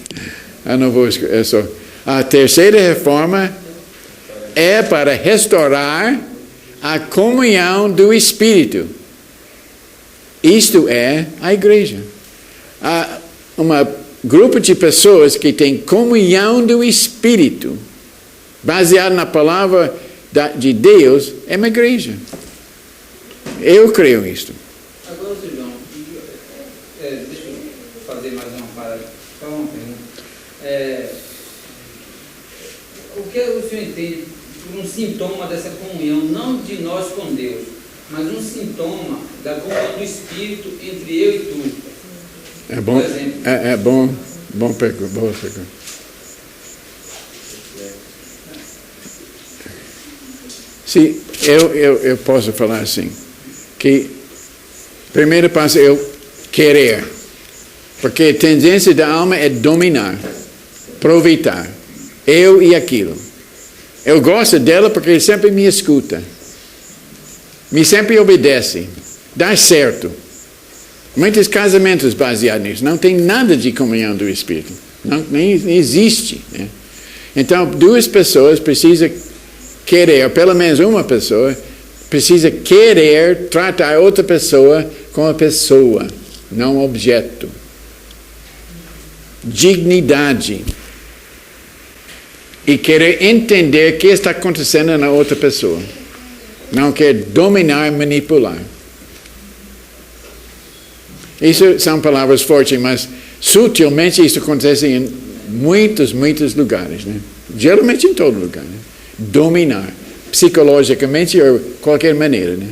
[SPEAKER 1] Não vou escrever. É só. A terceira reforma é para restaurar a comunhão do Espírito. Isto é a igreja. Há um grupo de pessoas que tem comunhão do Espírito, baseado na palavra de Deus, é uma igreja. Eu creio nisto.
[SPEAKER 3] Agora, Silvão, deixa eu fazer mais uma parada, só uma pergunta. O que o senhor entende por um sintoma dessa comunhão, não de nós com Deus, mas um sintoma da comunhão do Espírito entre eu e tu?
[SPEAKER 1] É bom,
[SPEAKER 3] por exemplo.
[SPEAKER 1] Boa pergunta. Sim, eu posso falar assim, que primeiro passo é eu querer, porque a tendência da alma é dominar, aproveitar, eu e aquilo. Eu gosto dela porque ele sempre me escuta, me sempre obedece, dá certo. Muitos casamentos baseados nisso, não tem nada de comunhão do Espírito, nem existe, né? Então, 2 pessoas precisam querer, pelo menos uma pessoa, precisa querer tratar outra pessoa como pessoa, não objeto. Dignidade. E querer entender o que está acontecendo na outra pessoa. Não quer dominar, manipular. Isso são palavras fortes, mas sutilmente isso acontece em muitos lugares, né? Geralmente em todo lugar, né? Dominar, psicologicamente ou qualquer maneira, né?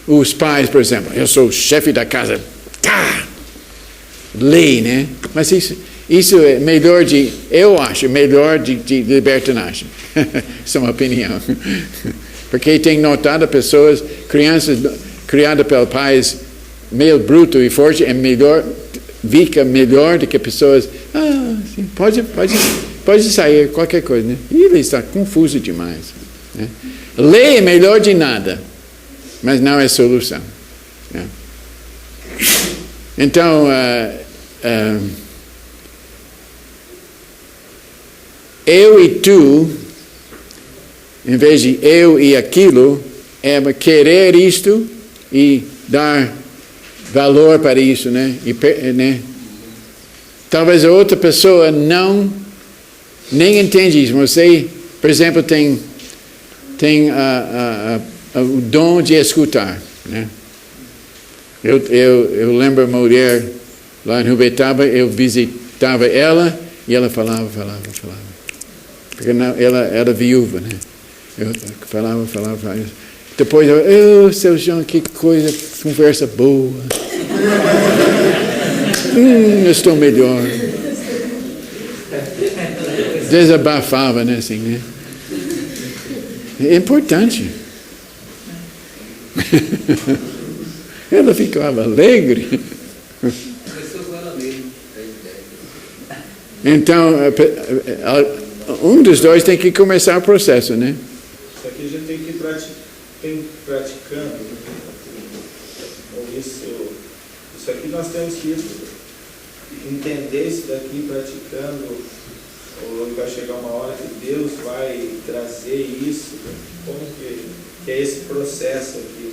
[SPEAKER 1] Os pais, por exemplo, eu sou o chefe da casa, lei, né? Mas isso é melhor eu acho, melhor de libertinagem. Isso é uma opinião. Porque tem notado pessoas, crianças criadas pelos pais meio bruto e forte, é melhor, fica melhor do que pessoas, sim, pode sair qualquer coisa, né? E ele está confuso demais, né? Lei é melhor de nada, mas não é solução, né? Então, eu e tu, em vez de eu e aquilo, é querer isto e dar valor para isso, né? Né? Talvez a outra pessoa nem entende isso. Você, por exemplo, tem o dom de escutar, né? Eu lembro a mulher lá em Rubetaba, eu visitava ela e ela falava. Porque ela era viúva, né? Eu falava. Depois eu, seu João, que coisa, conversa boa. Eu estou melhor. Desabafava, né? Assim, né? É importante. Ela ficava alegre. Então, um dos dois tem que começar o processo, né?
[SPEAKER 7] Isso aqui a gente tem que ir praticando. Isso aqui nós temos que entender isso daqui praticando. Ou vai chegar uma hora que Deus vai trazer isso. Como que é esse processo aqui,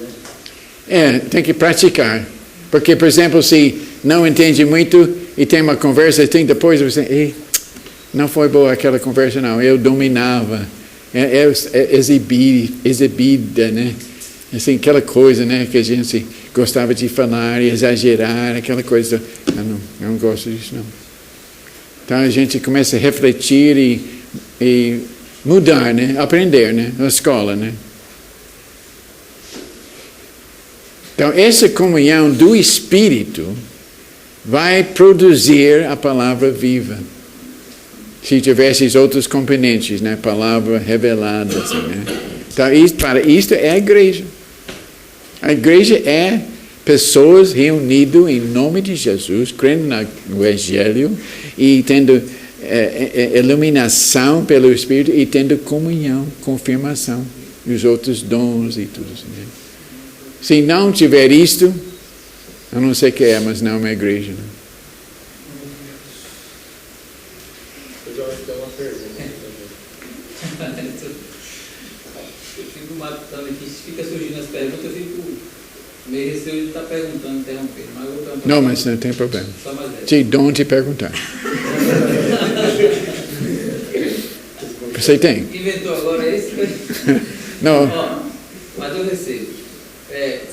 [SPEAKER 7] né?
[SPEAKER 1] Tem que praticar. Porque, por exemplo, se não entende muito e tem uma conversa, tem depois você, não foi boa aquela conversa, não. Eu dominava. Exibida, né? Assim, aquela coisa, né? Que a gente gostava de falar, exagerar, aquela coisa. Eu não gosto disso, não. Então a gente começa a refletir e mudar, né? Aprender, né? Na escola, né? Então essa comunhão do Espírito vai produzir a palavra viva. Se tivesse os outros componentes, né? Palavra revelada, assim, né? Então para isto é a igreja. A igreja é pessoas reunidas em nome de Jesus, crendo no Evangelho e tendo iluminação pelo Espírito e tendo comunhão, confirmação dos outros dons e tudo assim, né? Se não tiver isto, eu não sei o que é, mas não é uma igreja, né?
[SPEAKER 7] Eu acho que tem uma pergunta.
[SPEAKER 3] Eu fico matando aqui, fica surgindo as perguntas, eu fico meio receoso de estar perguntando, interrompendo. Mas eu vou perguntar.
[SPEAKER 1] Não, mas não tem problema.
[SPEAKER 3] Só mais essa.
[SPEAKER 1] Te dom de perguntar. Você tem?
[SPEAKER 3] Inventou agora esse?
[SPEAKER 1] Não.
[SPEAKER 3] Ó, mas eu recebo.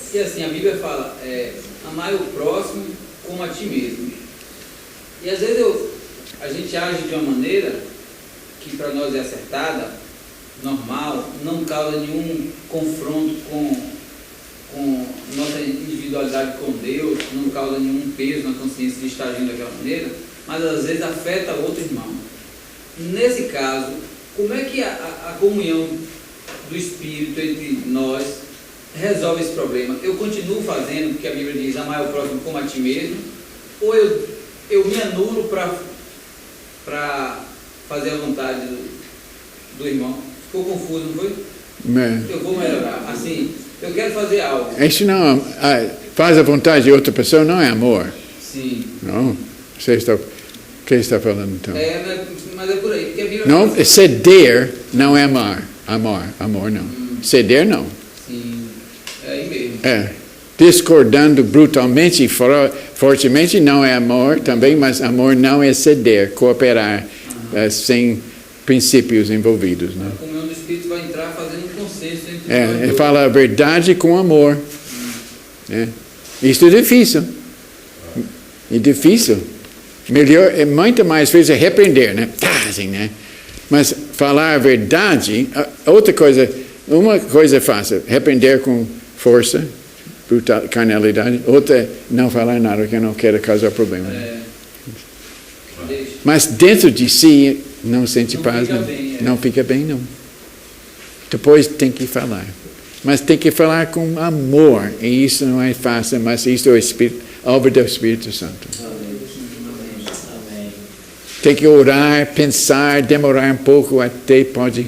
[SPEAKER 3] Se assim, a Bíblia fala, amar o próximo como a ti mesmo. E às vezes a gente age de uma maneira que para nós é acertada, normal, não causa nenhum confronto com nossa individualidade com Deus, não causa nenhum peso na consciência de estar agindo daquela maneira, mas às vezes afeta outro irmão. Nesse caso, como é que a comunhão do Espírito entre nós resolve esse problema? Eu continuo fazendo, porque a Bíblia diz, amar o próximo como a ti mesmo, ou eu me anulo para fazer a vontade do irmão? Ficou confuso, não foi? Eu vou melhorar. Assim, eu quero fazer algo.
[SPEAKER 1] Isso não, faz a vontade de outra pessoa não é amor.
[SPEAKER 3] Sim.
[SPEAKER 1] Não? O que está falando então?
[SPEAKER 3] Mas é por aí. Porque a Bíblia
[SPEAKER 1] não,
[SPEAKER 3] fala assim,
[SPEAKER 1] ceder não é amar. Amor não. Ceder não.
[SPEAKER 3] Sim, é aí mesmo.
[SPEAKER 1] Discordando brutalmente e fortemente não é amor também, mas amor não é ceder, cooperar, sem princípios envolvidos. Né?
[SPEAKER 3] A comunhão do Espírito vai entrar fazendo um consenso entre nós
[SPEAKER 1] Ele
[SPEAKER 3] dois.
[SPEAKER 1] fala a verdade com amor. Isso é difícil. É difícil. Melhor, muito mais fácil é repreender, né? Assim, né? Mas falar a verdade, outra coisa, uma coisa é fácil, repreender com força, brutal, carnalidade, outra é não falar nada, que eu não quero causar problema. Mas dentro de si não sente paz, não fica bem, não. Depois tem que falar. Mas tem que falar com amor, e isso não é fácil, mas isso é o Espírito, obra do Espírito Santo. Tem que orar, pensar, demorar um pouco até pode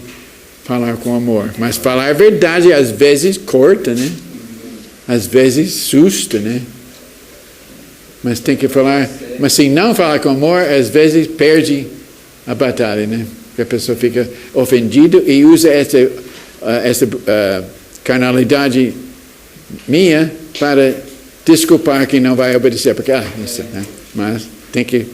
[SPEAKER 1] falar com amor. Mas falar a verdade às vezes corta, né? Às vezes susta, né? Mas tem que falar. Mas se não falar com amor, às vezes perde a batalha, né? Porque a pessoa fica ofendida e usa essa carnalidade minha para desculpar que não vai obedecer. Porque, isso, né? Mas tem que...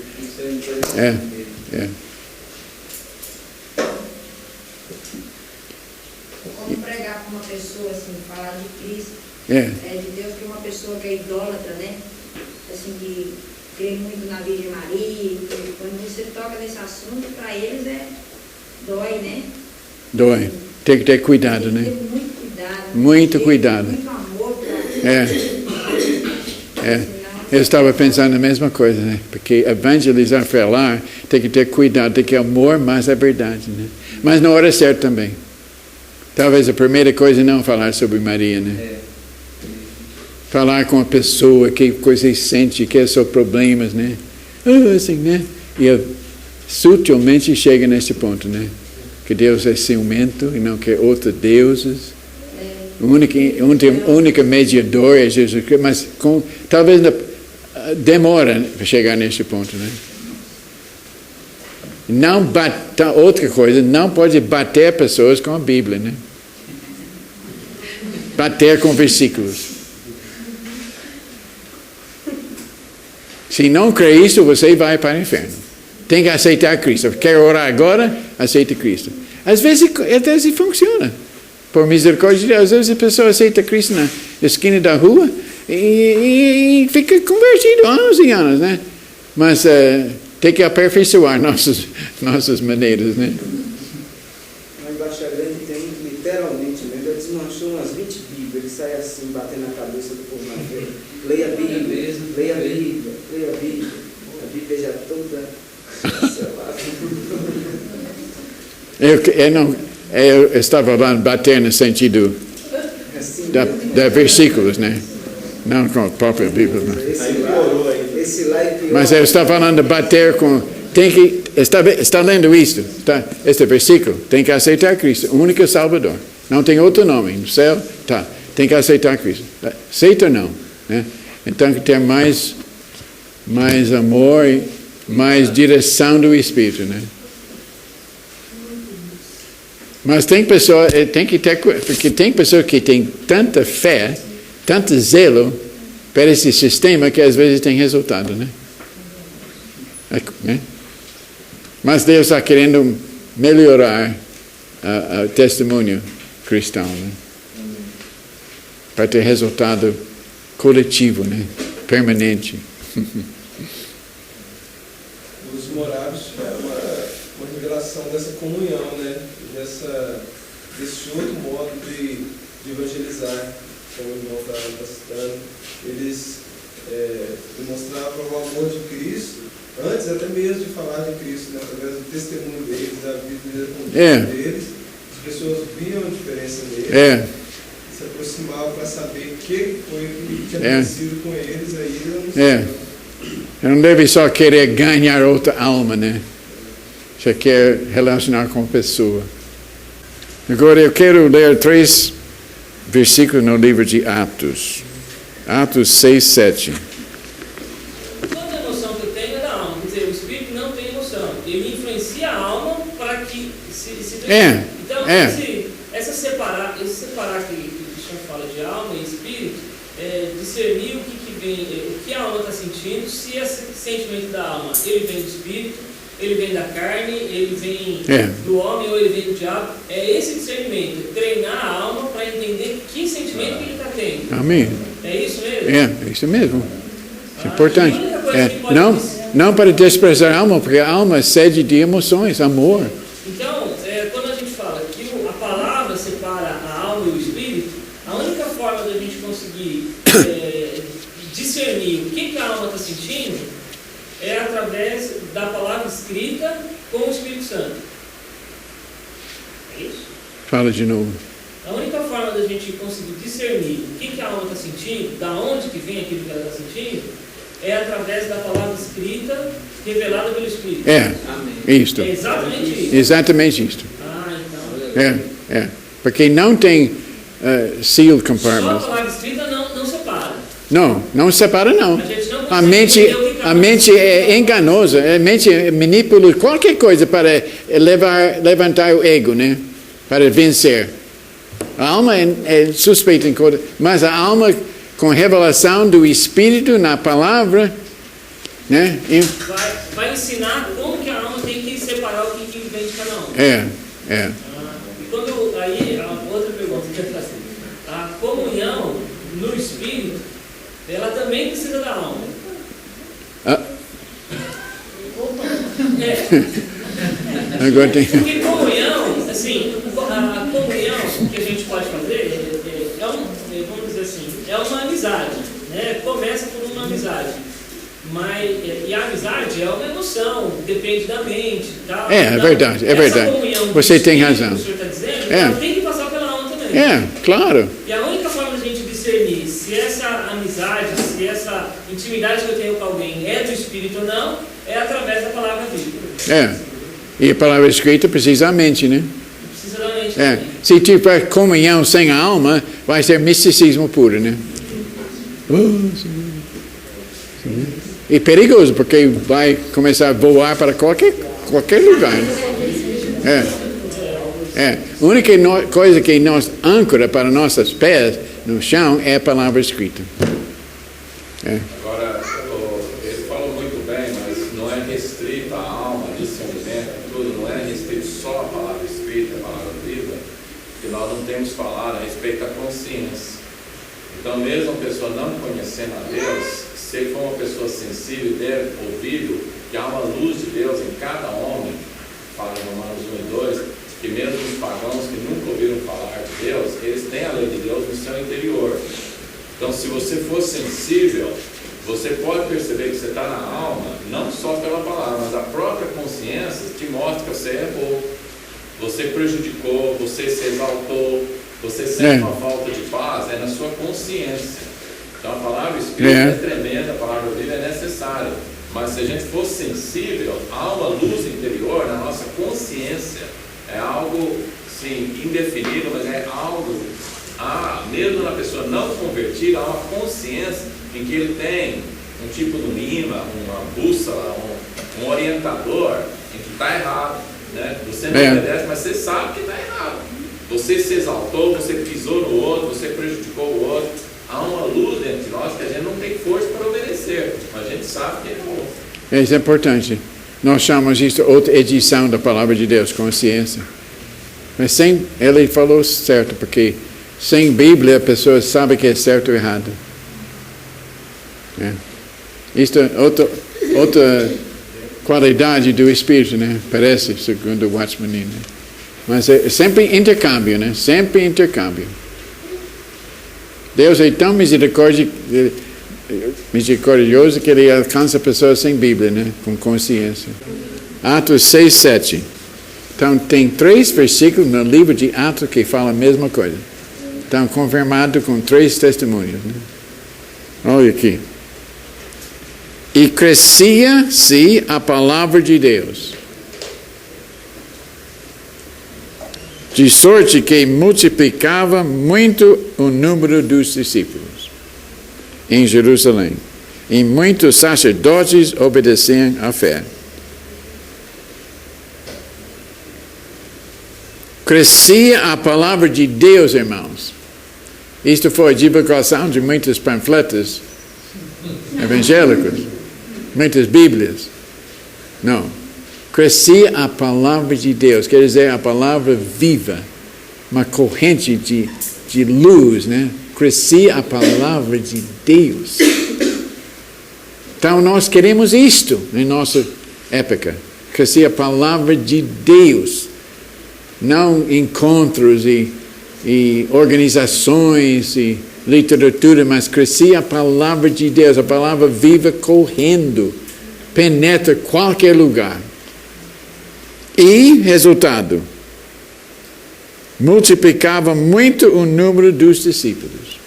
[SPEAKER 6] Como pregar para uma pessoa, assim, falar de Cristo, de Deus, que uma pessoa que é idólatra, né? Assim, que crê muito na Virgem Maria. Quando você toca nesse assunto, para eles dói, né?
[SPEAKER 1] Dói. Tem que ter cuidado, né?
[SPEAKER 6] Tem que ter muito cuidado.
[SPEAKER 1] Muito cuidado.
[SPEAKER 6] Muito amor para
[SPEAKER 1] Eu estava pensando a mesma coisa, né? Porque evangelizar, falar, tem que ter cuidado, tem que ter amor, mas é verdade, né? Mas na hora certa também. Talvez a primeira coisa é não falar sobre Maria, né? Falar com a pessoa, que coisa sente, que são problemas, né? Assim, né? E sutilmente chega nesse ponto, né? Que Deus é ciumento e não quer outros deuses. A única mediadora é Jesus Cristo, mas talvez demora para chegar nesse ponto, né? Não outra coisa, não pode bater pessoas com a Bíblia, né? Bater com versículos. Se não crê isso, você vai para o inferno. Tem que aceitar Cristo. Quer orar agora? Aceita Cristo. Às vezes funciona. Por misericórdia de Deus, às vezes a pessoa aceita Cristo na esquina da rua e fica convertido anos e anos, né? Mas tem que aperfeiçoar nossas maneiras, né?
[SPEAKER 8] A Embaixada Grande tem, literalmente, né? Ele desmanchou umas 20 Bíblias, ele sai assim, batendo na cabeça do povo na frente. Leia a Bíblia, leia a Bíblia, leia a Bíblia. A Bíblia já toda selada.
[SPEAKER 1] Eu estava falando bater no sentido da versículos, né? Não com a própria Bíblia. Mas eu estava falando de bater com... Está lendo isso? Este versículo. Tem que aceitar Cristo, o único Salvador. Não tem outro nome no céu. Tem que aceitar Cristo. Aceita ou não? Né? Então, que ter mais amor e mais direção do Espírito, né? Mas tem pessoa, porque tem pessoas que têm tanta fé, tanto zelo para esse sistema que às vezes tem resultado, né? Mas Deus está querendo melhorar o testemunho cristão, né? Para ter resultado coletivo, né? Permanente.
[SPEAKER 9] Os moráveis tiveram uma revelação dessa comunhão, né? Desse outro modo de evangelizar, como o irmão está citando. Eles demonstravam o amor de Cristo, antes até mesmo de falar de Cristo, né? Através do testemunho deles, da vida com deles, as pessoas viam a diferença neles, se aproximavam para saber o que foi que tinha acontecido com eles, aí eu
[SPEAKER 1] não deve só querer ganhar outra alma, né? Você quer relacionar com a pessoa. Agora eu quero ler 3 versículos no livro de Atos. Atos 6, 7.
[SPEAKER 3] Toda emoção que eu tenho é da alma. Quer dizer, o Espírito não tem emoção. Ele influencia a alma para que se Então, esse separar que o Cristiano fala de alma e Espírito, discernir o que a alma está sentindo, se esse sentimento da alma, ele vem do Espírito, ele vem da carne, ele vem do homem ou ele vem do diabo. É esse discernimento, treinar a alma para entender que sentimento que ele está tendo.
[SPEAKER 1] Amém.
[SPEAKER 3] É isso mesmo?
[SPEAKER 1] É isso mesmo. Isso é importante. Não para desprezar a alma, porque a alma é sede de emoções, amor.
[SPEAKER 3] Então, quando a gente fala que a palavra separa a alma e o espírito, a única forma da gente conseguir discernir o que a alma está sentindo é através da palavra escrita com o Espírito Santo. É isso?
[SPEAKER 1] Fala de novo.
[SPEAKER 3] A única forma da gente conseguir discernir o que a alma está sentindo, da onde que vem aquilo que ela está sentindo, é através da palavra escrita revelada pelo Espírito.
[SPEAKER 1] Isto.
[SPEAKER 3] É exatamente isso.
[SPEAKER 1] Exatamente isto.
[SPEAKER 3] Então.
[SPEAKER 1] Porque não tem sealed compartments.
[SPEAKER 3] Só a palavra escrita não separa.
[SPEAKER 1] Não separa não.
[SPEAKER 3] A mente
[SPEAKER 1] é enganosa, a mente manipula qualquer coisa para levantar o ego, né? Para vencer. A alma é suspeita em coisa, mas a alma com revelação do Espírito na palavra, né?
[SPEAKER 3] Vai ensinar como que a alma tem que separar o que vem de cada um.
[SPEAKER 1] E quando aí
[SPEAKER 10] comunhão no Espírito, ela também precisa da alma.
[SPEAKER 1] Agora tem...
[SPEAKER 10] Porque comunhão, assim, a comunhão que a gente pode fazer vamos dizer assim, é uma amizade, né? Começa por uma amizade. E a amizade é uma emoção, depende da mente. Tá?
[SPEAKER 1] É verdade, é verdade. Você tem razão.
[SPEAKER 10] Que o senhor está dizendo, ela tem que passar pela alma também.
[SPEAKER 1] Claro.
[SPEAKER 10] E a única forma de a gente discernir se essa amizade, se essa intimidade que eu tenho com alguém é do Espírito ou não, é através da palavra viva.
[SPEAKER 1] E a palavra escrita precisamente, né?
[SPEAKER 10] Precisa da mente também.
[SPEAKER 1] Se tiver comunhão sem a alma, vai ser misticismo puro, né? E perigoso, porque vai começar a voar para qualquer lugar. Né? A única coisa que nos ancora para nossos pés no chão é a palavra escrita.
[SPEAKER 2] Agora, ele falou muito bem, mas não é restrito à alma, discernimento, tudo, não é restrito só à palavra escrita, à palavra viva, que nós não temos falado a respeito da consciência. Então, mesmo a pessoa não conhecendo a Deus, se ele for uma pessoa sensível e der ouvido, que há uma luz de Deus em cada homem, fala em Romanos 1 e 2, que mesmo os pagãos que nunca ouviram falar de Deus, eles têm a lei de Deus no seu interior. Então, se você for sensível, você pode perceber que você está na alma, não só pela palavra, mas a própria consciência te mostra que você errou, você prejudicou, você se exaltou, você sente uma falta de paz, é na sua consciência. Então, a palavra espírita é tremenda, a palavra viva é necessária, mas se a gente for sensível, há uma luz interior na nossa consciência, é algo, sim, indefinido, mas é algo, mesmo na pessoa não convertida, há uma consciência em que ele tem um tipo de mima, uma bússola, um orientador em que está errado, né? Você não obedece, mas você sabe que está errado. Você se exaltou, você pisou no outro, você prejudicou o outro. Há uma luz dentro de nós que a gente não tem força para obedecer, mas a gente sabe que é bom.
[SPEAKER 1] Isso é importante. Nós chamamos isso outra edição da palavra de Deus, consciência. Mas ele falou certo, porque sem Bíblia a pessoa sabe que é certo ou errado. Isto é outra qualidade do Espírito, né? Parece, segundo o Watchman Nee, né? Mas é sempre intercâmbio, né? Sempre intercâmbio. Deus é tão misericordioso que ele alcança a pessoa sem Bíblia, né? Com consciência. Atos 6, 7. Então, tem 3 versículos no livro de Atos que falam a mesma coisa. Então, confirmado com 3 testemunhos, né? Olha aqui. E crescia-se a palavra de Deus, de sorte que multiplicava muito o número dos discípulos em Jerusalém, e muitos sacerdotes obedeciam à fé. Crescia a palavra de Deus, irmãos. Isto foi a divulgação de muitos panfletos evangélicos, muitas Bíblias. Não. Crescia a palavra de Deus, quer dizer, a palavra viva, uma corrente de luz, né? Crescia a palavra de Deus. Então, nós queremos isto em nossa época. Crescia a palavra de Deus. Não encontros e organizações e literatura, mas crescia a palavra de Deus, a palavra viva correndo, penetra qualquer lugar. E, resultado, multiplicava muito o número dos discípulos.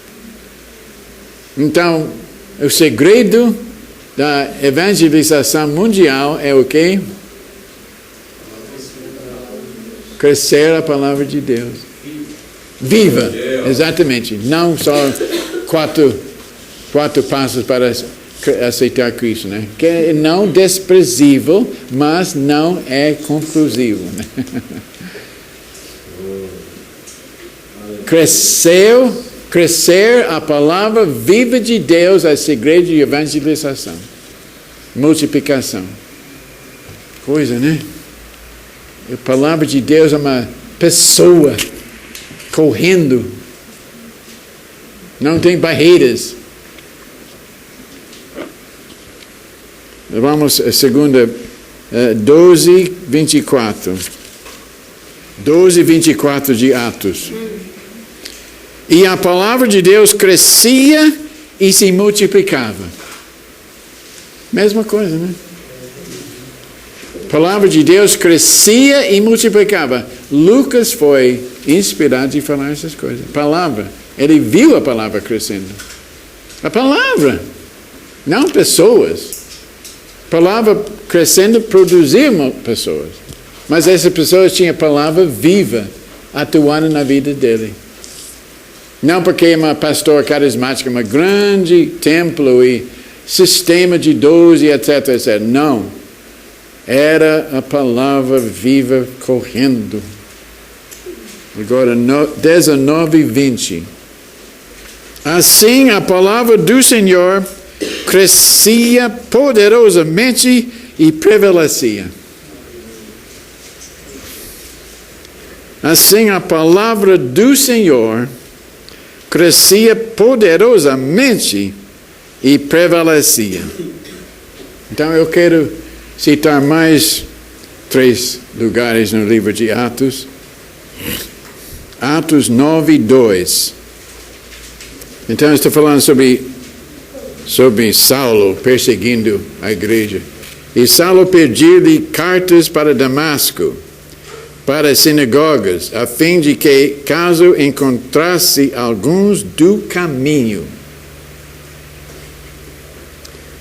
[SPEAKER 1] Então, o segredo da evangelização mundial é o quê? Crescer a palavra de Deus. Viva, exatamente. Não só quatro passos para aceitar Cristo, né? Que é não desprezível, mas não é conclusivo. Né? Crescer a palavra viva de Deus é o segredo de evangelização. Multiplicação. Coisa, né? A palavra de Deus é uma pessoa correndo Não tem barreiras. Vamos a segunda, 12, 24. 12, 24 de Atos. E a palavra de Deus crescia e se multiplicava. Mesma coisa, né? A palavra de Deus crescia e multiplicava. Lucas foi inspirado de falar essas coisas. A palavra, ele viu a palavra crescendo. A palavra, não pessoas. A palavra crescendo produzia pessoas. Mas essas pessoas tinham a palavra viva atuando na vida dele. Não porque é uma pastora carismática, um grande templo e sistema de 12, etc, etc. Não. Era a palavra viva correndo. Agora, 19, 20. Assim a palavra do Senhor crescia poderosamente e prevalecia. Assim a palavra do Senhor crescia poderosamente e prevalecia. Então eu quero citar mais 3 lugares no livro de Atos. Atos 9, 2. Então estou falando sobre Saulo perseguindo a igreja. E Saulo pediu-lhe cartas para Damasco, para as sinagogas, a fim de que, caso encontrasse alguns do caminho,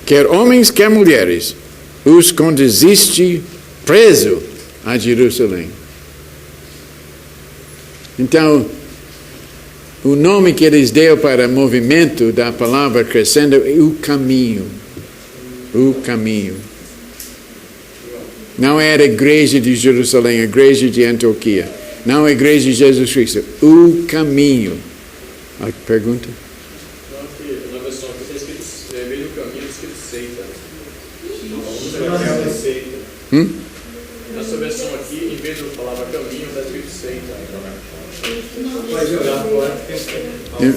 [SPEAKER 1] quer homens, quer mulheres, os conduziste preso a Jerusalém. Então, o nome que eles deu para o movimento da palavra crescendo é o caminho. O caminho. Não era a igreja de Jerusalém, a igreja de Antioquia. Não a igreja de Jesus Cristo. O caminho. A pergunta?
[SPEAKER 11] Na versão aqui está escrito, meio do caminho está escrito seita. Nessa versão aqui, em vez de palavra caminho, está escrito seita.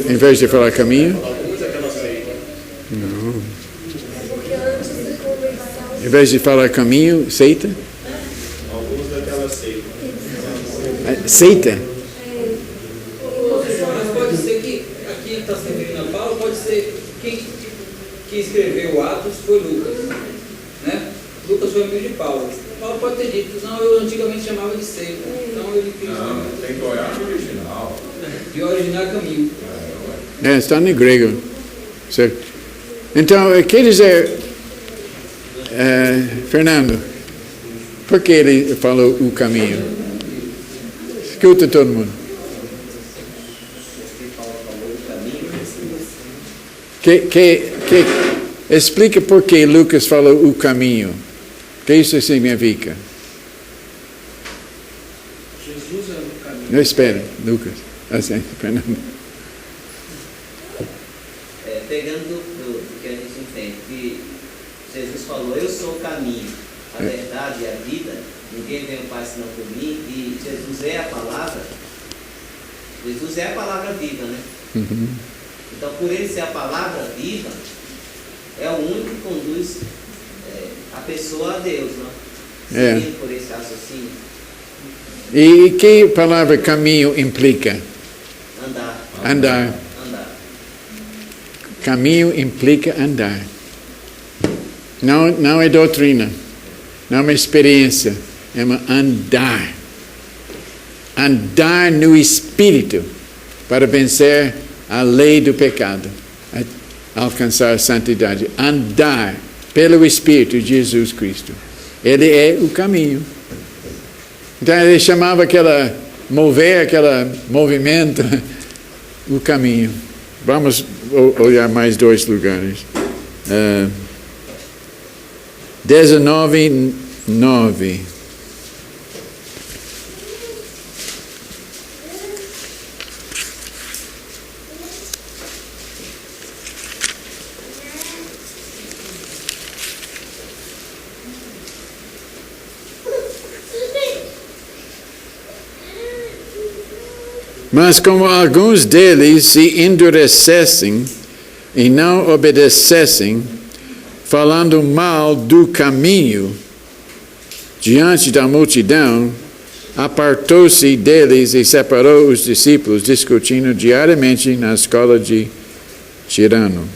[SPEAKER 1] Em vez de falar caminho?
[SPEAKER 11] Alguns daquela seita.
[SPEAKER 1] Não. Em vez de falar caminho, seita?
[SPEAKER 7] Alguns daquela seita.
[SPEAKER 1] Seita?
[SPEAKER 3] Mas pode ser que aqui está se referindo a Paulo, pode ser quem escreveu Atos foi Lucas, né? Lucas foi amigo de Paulo. Paulo pode ter dito, não, eu antigamente chamava de seita. Então ele quis.
[SPEAKER 2] Não, tem que olhar no original.
[SPEAKER 3] De original caminho.
[SPEAKER 1] Está no grego. Certo? Então, quer dizer, Fernando, por que ele falou o caminho? Escuta todo mundo. Explica por que Lucas falou o caminho. O que isso significa?
[SPEAKER 8] Jesus é o caminho.
[SPEAKER 1] Não, espera, Lucas. Assim, Fernando.
[SPEAKER 12] Pegando do que a gente entende, que Jesus falou, eu sou o caminho, a verdade e a vida, ninguém vem ao Pai senão por mim, e Jesus é a palavra. Jesus é a palavra viva, né?
[SPEAKER 1] Uhum.
[SPEAKER 12] Então, por ele ser a palavra viva, é o único que conduz a pessoa a Deus, né? Seguindo por esse raciocínio.
[SPEAKER 1] E que palavra caminho implica?
[SPEAKER 12] Andar.
[SPEAKER 1] Caminho implica andar. Não é doutrina, não é uma experiência, é uma andar. Andar no Espírito para vencer a lei do pecado, alcançar a santidade. Andar pelo Espírito de Jesus Cristo. Ele é o caminho. Então ele chamava aquele movimento, o caminho. Vamos olhar mais 2 lugares. 19, 9. Mas como alguns deles se endurecessem e não obedecessem, falando mal do caminho diante da multidão, apartou-se deles e separou os discípulos, discutindo diariamente na escola de Tirano.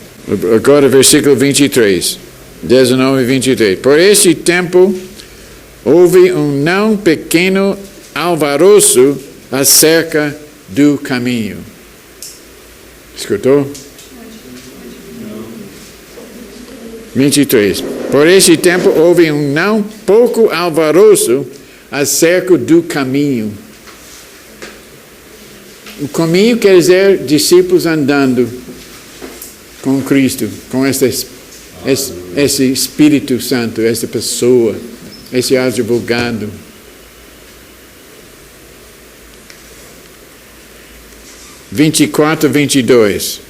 [SPEAKER 1] Agora, versículo 23, 19 e 23. Por este tempo, houve um não pequeno alvoroço acerca do caminho. Escutou? 23. Por este tempo, houve um não pouco alvoroço acerca do caminho. O caminho quer dizer discípulos andando com Cristo, com esse Espírito Santo, essa pessoa, esse advogado. (24 e 22).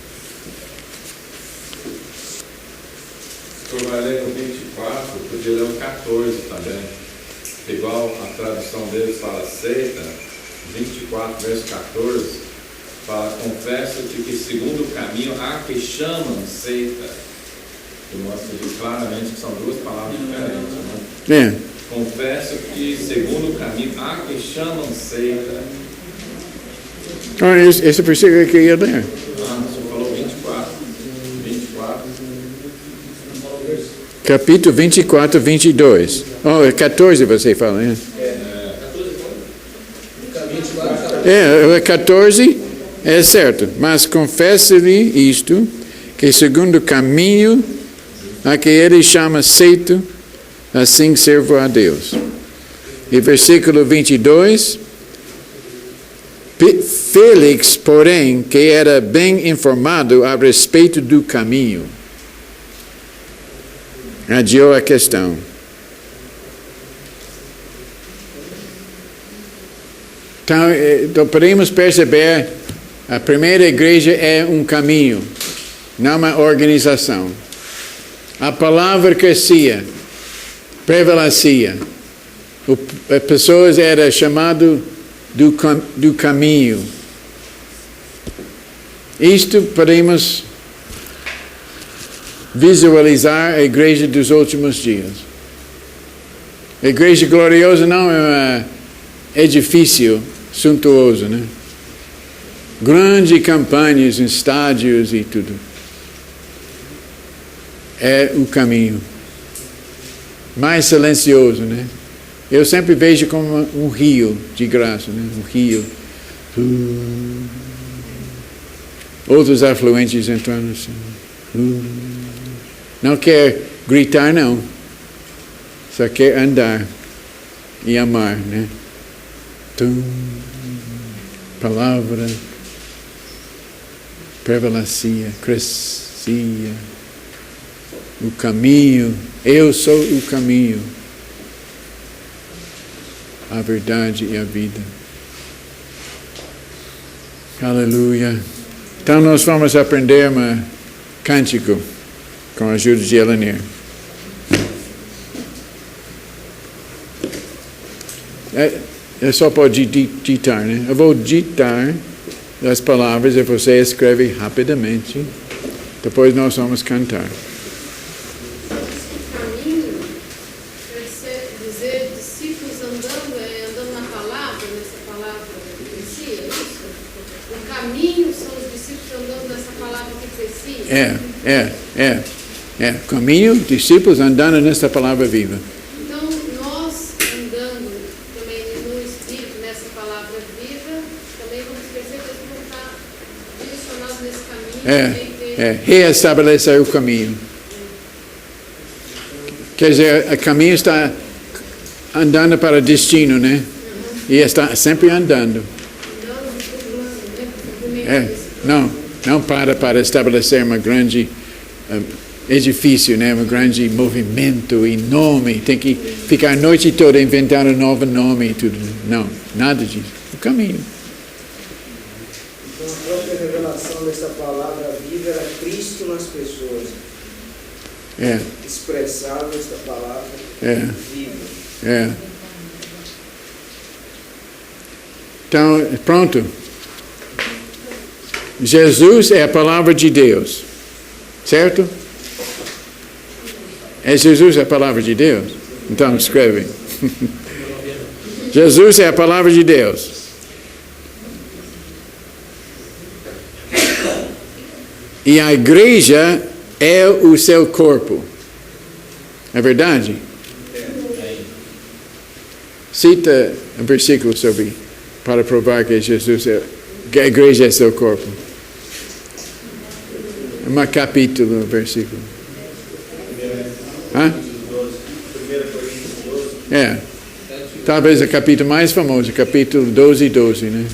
[SPEAKER 2] Tu vai ler o 24, podia ler o 14 também. Igual a tradução deles fala seita, 24, verso 14, fala, confesso-te que segundo o caminho há que chamam seita. Que mostra claramente que são duas palavras diferentes, né? Confesso que segundo o caminho há que chamam seita.
[SPEAKER 1] Esse versículo que eu ia ler.
[SPEAKER 2] Você falou 24. 24.
[SPEAKER 1] Capítulo 24, 22. Oh, 14 você fala, né? 14 é certo. Mas confesse-lhe isto, que segundo o caminho a que ele chama seito, assim servo a Deus. E versículo 22. Félix, porém, que era bem informado a respeito do caminho, adiou a questão. Então, podemos perceber, a primeira igreja é um caminho, não uma organização. A palavra crescia, prevalecia. As pessoas eram chamadas do caminho. Isto podemos visualizar a igreja dos últimos dias. A igreja gloriosa não é um edifício suntuoso, né? Grandes campanhas em estádios e tudo. É o caminho. Mais silencioso, né? Eu sempre vejo como um rio de graça, né? Um rio. Outros afluentes entrando assim. Não quer gritar, não. Só quer andar e amar, né? Palavra prevalecia, crescia. O caminho, eu sou o caminho, a verdade e a vida. Aleluia. Então nós vamos aprender um cântico com a ajuda de Elenier. É só pode ditar, né? Eu vou ditar as palavras e você escreve rapidamente. Depois nós vamos cantar.
[SPEAKER 5] Caminho, dizer discípulos andando na palavra, nessa palavra que crescia, é isso? O caminho são os discípulos andando nessa palavra que crescia? Caminho, discípulos andando nessa palavra viva. Então, nós andando também no Espírito, nessa palavra viva, também vamos crescer, porque vamos estar direcionados nesse caminho.
[SPEAKER 1] Reestabelecer o caminho. Quer dizer, o caminho está andando para o destino, né? E está sempre andando. Não para estabelecer uma grande edifício, né? Um grande movimento e nome. Tem que ficar a noite toda inventando um novo nome e tudo. Não, nada disso. O caminho.
[SPEAKER 8] Então, a própria revelação dessa palavra viva era Cristo nas pessoas. Expressava esta palavra viva.
[SPEAKER 1] Então, pronto. Jesus é a palavra de Deus. Certo? Jesus é a palavra de Deus? Então escreve. Jesus é a palavra de Deus. E a igreja é o seu corpo. É verdade? Cita um versículo sobre, para provar que que a igreja é seu corpo. Um capítulo, um versículo. Hã? É. Talvez o capítulo mais famoso, capítulo 12 e 12, né?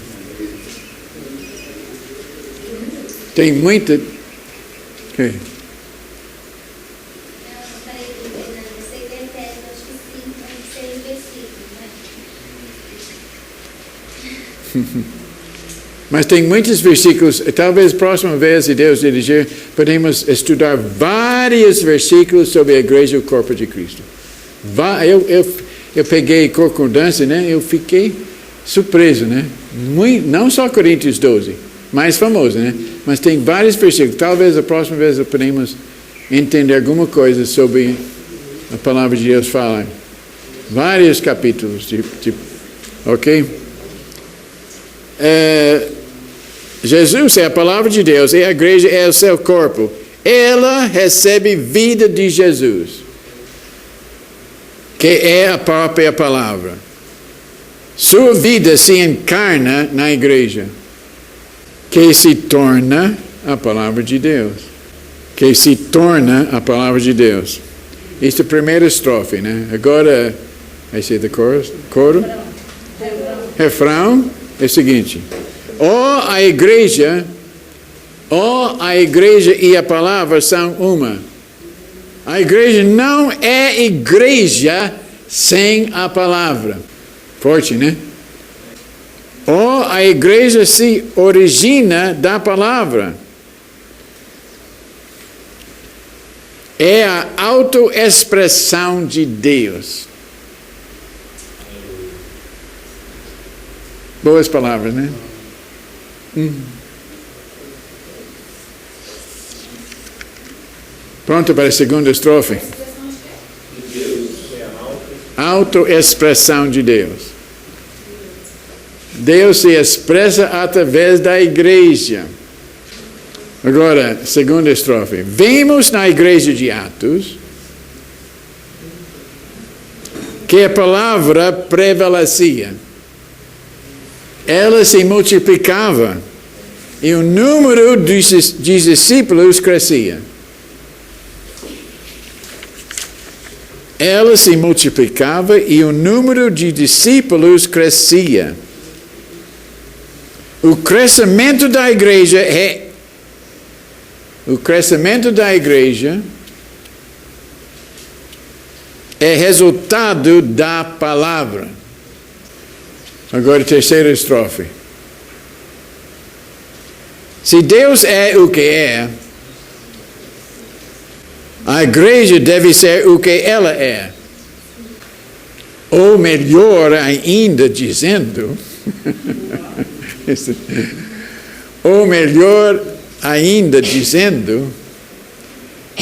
[SPEAKER 1] Tem muita... Okay. Mas tem muitos versículos, talvez próxima vez, se Deus dirigir, podemos estudar vários versículos sobre a igreja e o corpo de Cristo. Eu peguei concordância, né? Eu fiquei surpreso, né? Não só Coríntios 12, mais famoso, né? Mas tem vários versículos. Talvez a próxima vez podemos entender alguma coisa sobre a palavra de Deus fala. Vários capítulos, ok? Jesus é a palavra de Deus e a igreja é o seu corpo. Ela recebe vida de Jesus, que é a própria palavra. Sua vida se encarna na igreja, que se torna a palavra de Deus. Que se torna a palavra de Deus. Esta é a primeira estrofe, né? Agora, vai ser do coro? Refrão é o seguinte. A igreja e a palavra são uma. A igreja não é igreja sem a palavra. Forte, né? A igreja se origina da palavra. É a autoexpressão de Deus. Boas palavras, né? Pronto para a segunda estrofe? Autoexpressão de Deus. Deus se expressa através da igreja. Agora, segunda estrofe. Vemos na igreja de Atos que a palavra prevalecia. Ela se multiplicava e o número de discípulos crescia. Ela se multiplicava e o número de discípulos crescia. O crescimento da igreja é resultado da palavra. Agora, terceira estrofe. Se Deus é o que é, a igreja deve ser o que ela é. Ou melhor ainda dizendo,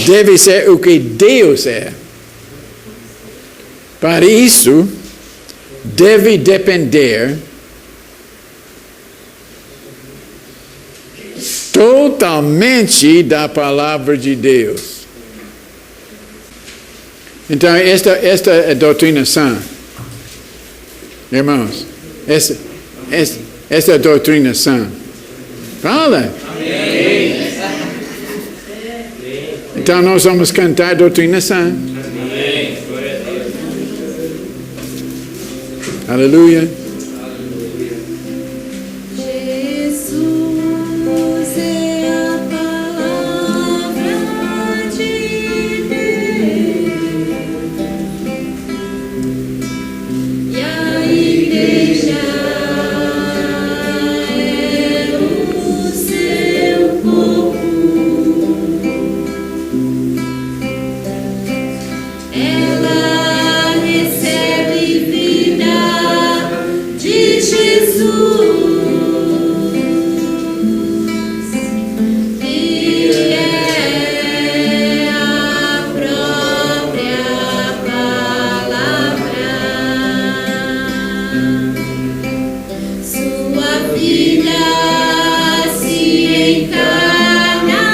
[SPEAKER 1] deve ser o que Deus é. Para isso, deve depender totalmente da palavra de Deus. Então, esta é a doutrina sã. Irmãos, esta é a doutrina sã. Fala. Amém. Então, nós vamos cantar a doutrina sã. Aleluia.
[SPEAKER 13] Jesus é a palavra de Deus e a igreja é o seu corpo. Ela recebe vida vida se encarna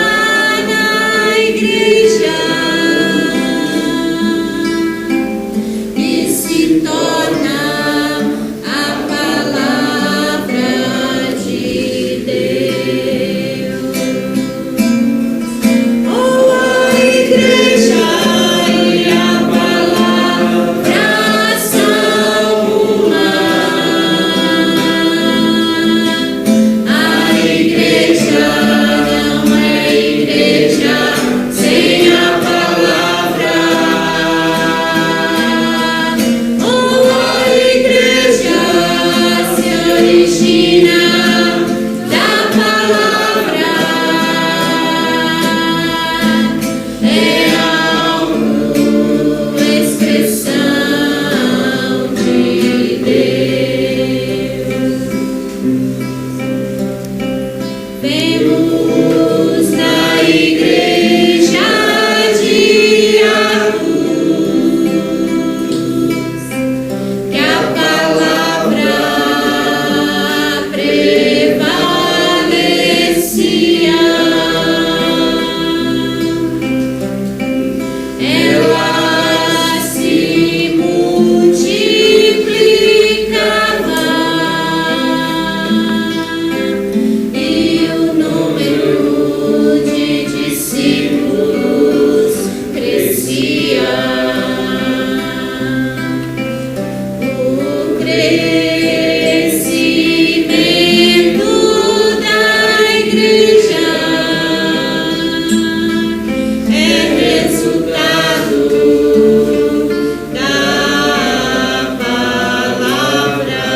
[SPEAKER 13] na igreja e se torna a palavra de Deus. Oh, a igreja e a palavra são uma. A igreja não é igreja sem a palavra. Oh, a igreja se origina da palavra. É algo, expressão de Deus. Vemos na igreja de Atos que a palavra prevalecia. Ela se multiplicava e o número de discípulos crescia. O crescimento da igreja é resultado da palavra.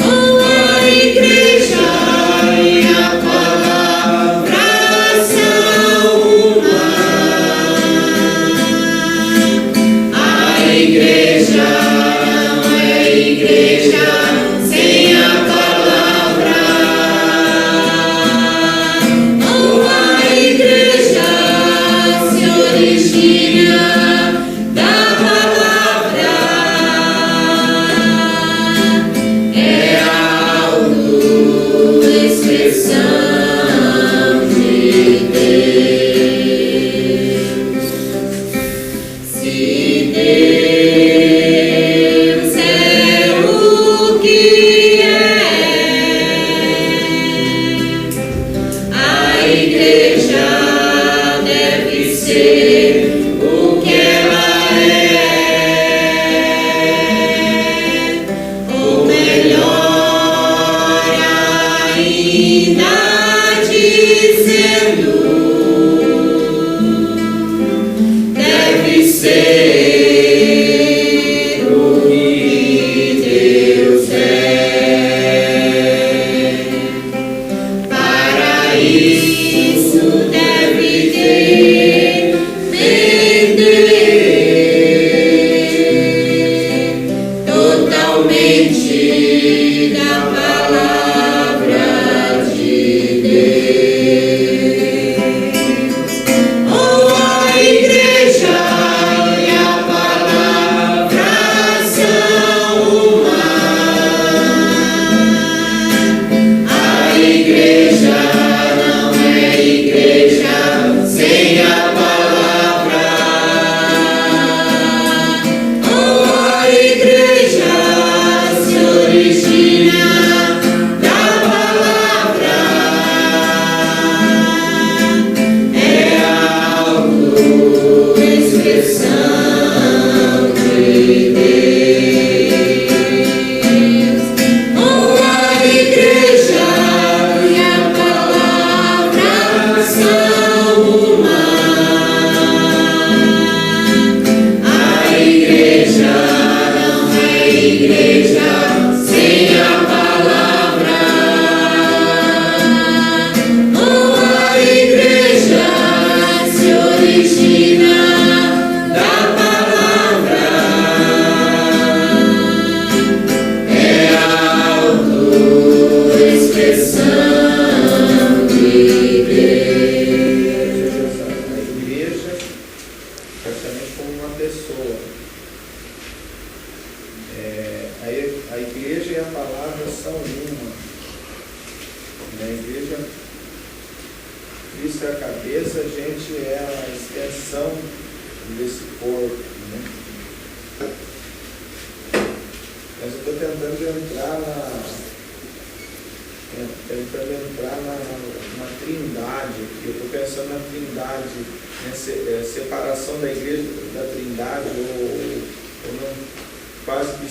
[SPEAKER 13] Oh, a igreja e a palavra são uma. A igreja não é igreja sem a palavra. Oh, a igreja se origina da palavra. É algo, expressão de Deus. Se Deus é o que a igreja deve ser o que ela é, ou melhor ainda dizendo, deve ser o que Deus é. Para isso deve depender totalmente da palavra de Deus. Oh, a igreja e a palavra são uma. A igreja não é igreja sem a palavra. Oh, a igreja se origina da palavra.
[SPEAKER 7] e a palavra são uma. Na igreja, Cristo é a cabeça, a gente é a extensão desse corpo, né? Mas eu estou tentando entrar na trindade aqui. Eu estou pensando na trindade, né? Separação da igreja da trindade, ou não, quase que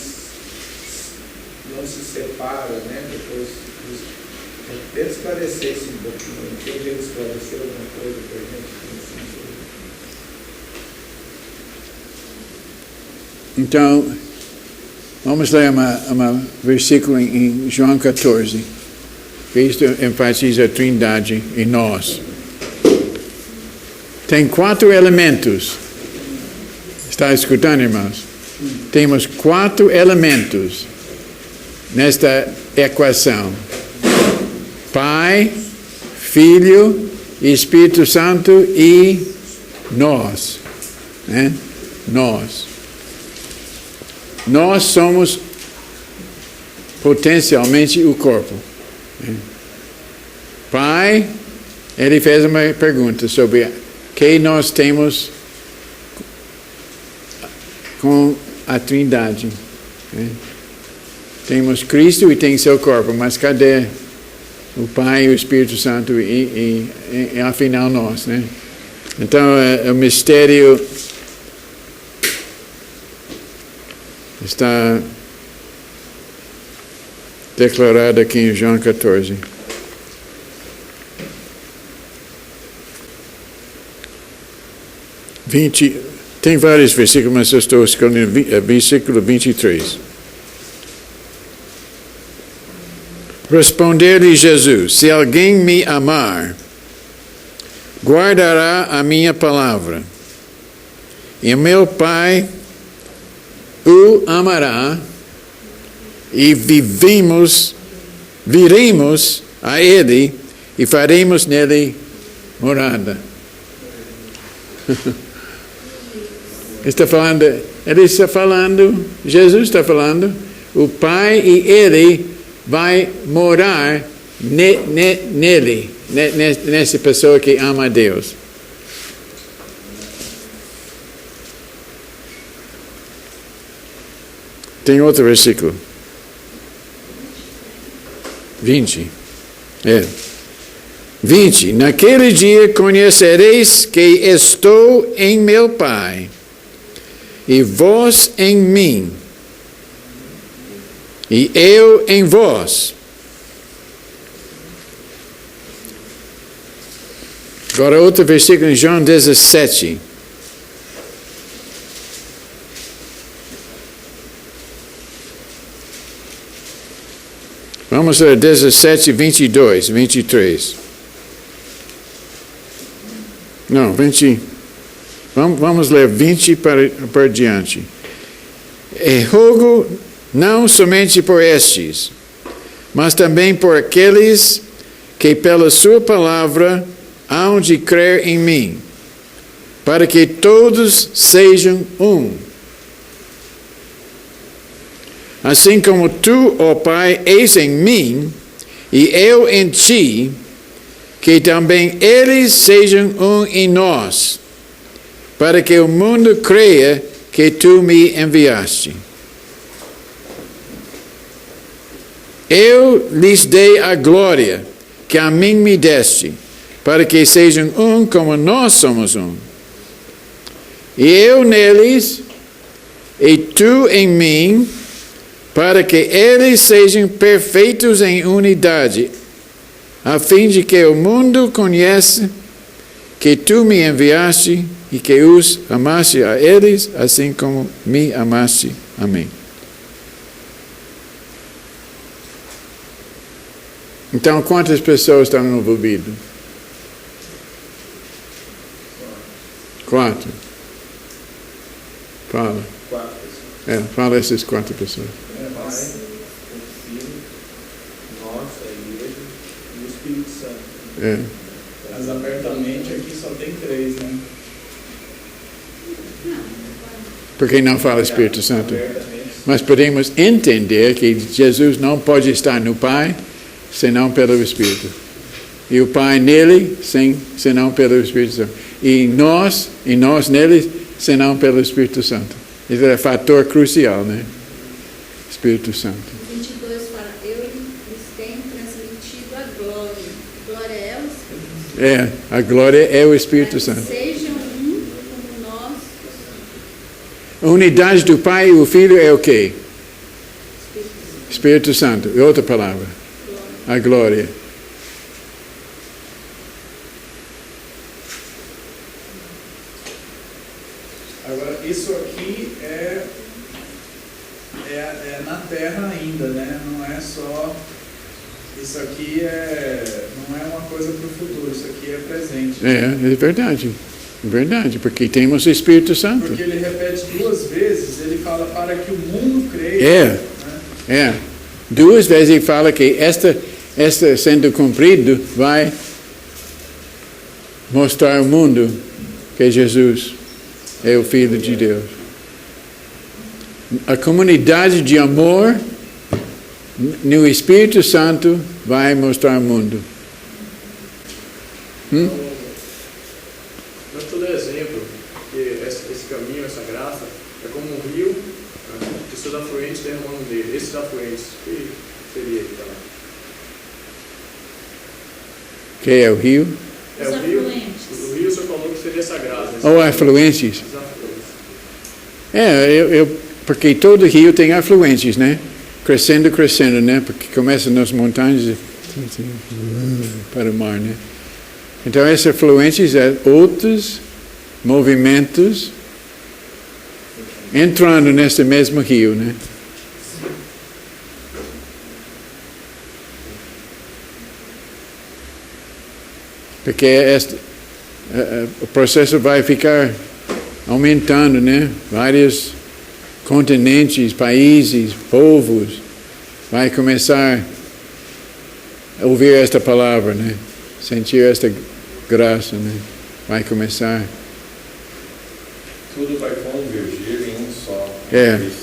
[SPEAKER 7] não se separa, né? Depois, tenta esclarecer isso um pouquinho. Não tem jeito de esclarecer alguma coisa para a gente nesse sentido.
[SPEAKER 1] Então, vamos ler um versículo em João 14, que isto enfatiza a trindade em nós. Tem 4 elementos. Está escutando, irmãos? Temos 4 elementos nesta equação: Pai, Filho, Espírito Santo e nós. Né? Nós somos potencialmente o corpo. Pai, ele fez uma pergunta sobre que nós temos com a Trindade. Temos Cristo e tem seu corpo, mas cadê o Pai, o Espírito Santo e afinal nós, né? Então, o mistério está declarado aqui em João 14. Tem vários versículos, mas eu estou escolhendo versículo 23. Respondeu-lhe Jesus: se alguém me amar, guardará a minha palavra, e meu Pai o amará, e viremos a ele e faremos nele morada. Jesus está falando, o Pai e ele vai morar nele, nessa pessoa que ama a Deus. Tem outro versículo. 20. 20. Naquele dia conhecereis que estou em meu Pai, e vós em mim, e eu em vós. Agora outro versículo em João 17. Vamos ler 17, 22, 23. Não, 20. Vamos ler 20 para diante. E rogo não somente por estes, mas também por aqueles que pela sua palavra hão de crer em mim, para que todos sejam um. Assim como tu, ó Pai, és em mim, e eu em ti, que também eles sejam um em nós, para que o mundo creia que tu me enviaste. Eu lhes dei a glória que a mim me deste, para que sejam um como nós somos um. E eu neles, e tu em mim, para que eles sejam perfeitos em unidade, a fim de que o mundo conheça que tu me enviaste e que os amaste a eles, assim como me amaste a mim. Então, quantas pessoas estão envolvidas? 4. Fala.
[SPEAKER 7] 4 pessoas.
[SPEAKER 1] Fala essas 4 pessoas.
[SPEAKER 7] Pai, o Filho, nós, a igreja e o Espírito Santo.
[SPEAKER 14] Mas abertamente aqui só tem 3, né?
[SPEAKER 1] Por que não fala Espírito Santo?
[SPEAKER 7] Abertamente
[SPEAKER 1] Mas podemos entender que Jesus não pode estar no Pai senão pelo Espírito. E o Pai nele, senão pelo Espírito Santo. E nós nele, senão pelo Espírito Santo. Esse é o fator crucial, né? Espírito Santo.
[SPEAKER 6] 22 fala, eu lhes tenho transmitido a glória. Glória é o Espírito.
[SPEAKER 1] É, a glória é o Espírito Santo.
[SPEAKER 6] Sejam um como nós.
[SPEAKER 1] A unidade do Pai e o Filho é o quê? Espírito Santo. E outra palavra. A glória.
[SPEAKER 14] Agora, isso aqui é na Terra ainda, né? Não é só... Isso aqui não é uma coisa para o futuro, isso aqui é presente.
[SPEAKER 1] É verdade. É verdade, porque temos o Espírito Santo.
[SPEAKER 14] Porque ele repete 2 vezes, ele fala para que o mundo creia.
[SPEAKER 1] É. 2 vezes ele fala que esta sendo cumprido vai mostrar ao mundo que Jesus é o Filho de Deus. A comunidade de amor no Espírito Santo vai mostrar ao mundo.
[SPEAKER 11] Nós todo exemplo que esse caminho, essa graça, é como um rio, né, que seus afluentes derramando nele. Esses afluentes, que seria então?
[SPEAKER 1] Que é o rio?
[SPEAKER 11] É o rio. O rio você falou que seria essa graça.
[SPEAKER 1] Ou afluentes? Porque todo rio tem afluentes, né? Crescendo, né? Porque começa nas montanhas e para o mar, né? Então, esses afluentes são outros movimentos entrando nesse mesmo rio, né? Porque o processo vai ficar aumentando, né? Vários continentes, países, povos, vai começar a ouvir esta palavra, né? Sentir esta graça, né? Vai começar.
[SPEAKER 2] Tudo vai convergir em um só.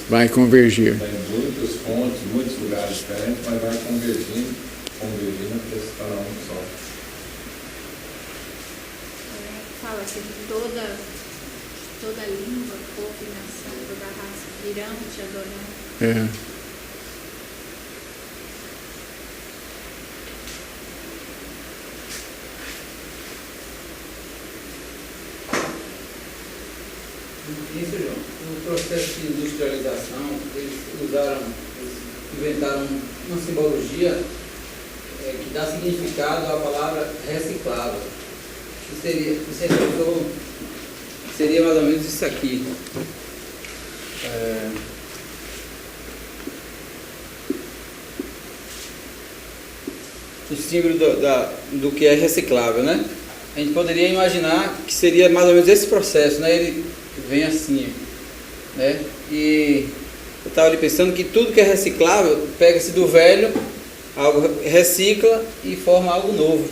[SPEAKER 1] Vai convergir.
[SPEAKER 2] Tem muitas fontes, muitos lugares diferentes, mas vai convergindo até se tornar um só.
[SPEAKER 4] Fala que toda língua, povo e nação, toda raça virão te adorar.
[SPEAKER 3] Isso, João, no processo de industrialização, eles inventaram uma simbologia que dá significado à palavra reciclável. Seria mais ou menos isso aqui. O símbolo do que é reciclável, né? A gente poderia imaginar que seria mais ou menos esse processo, né? Ele vem assim, né? E eu estava ali pensando que tudo que é reciclável pega-se do velho, algo recicla e forma algo novo,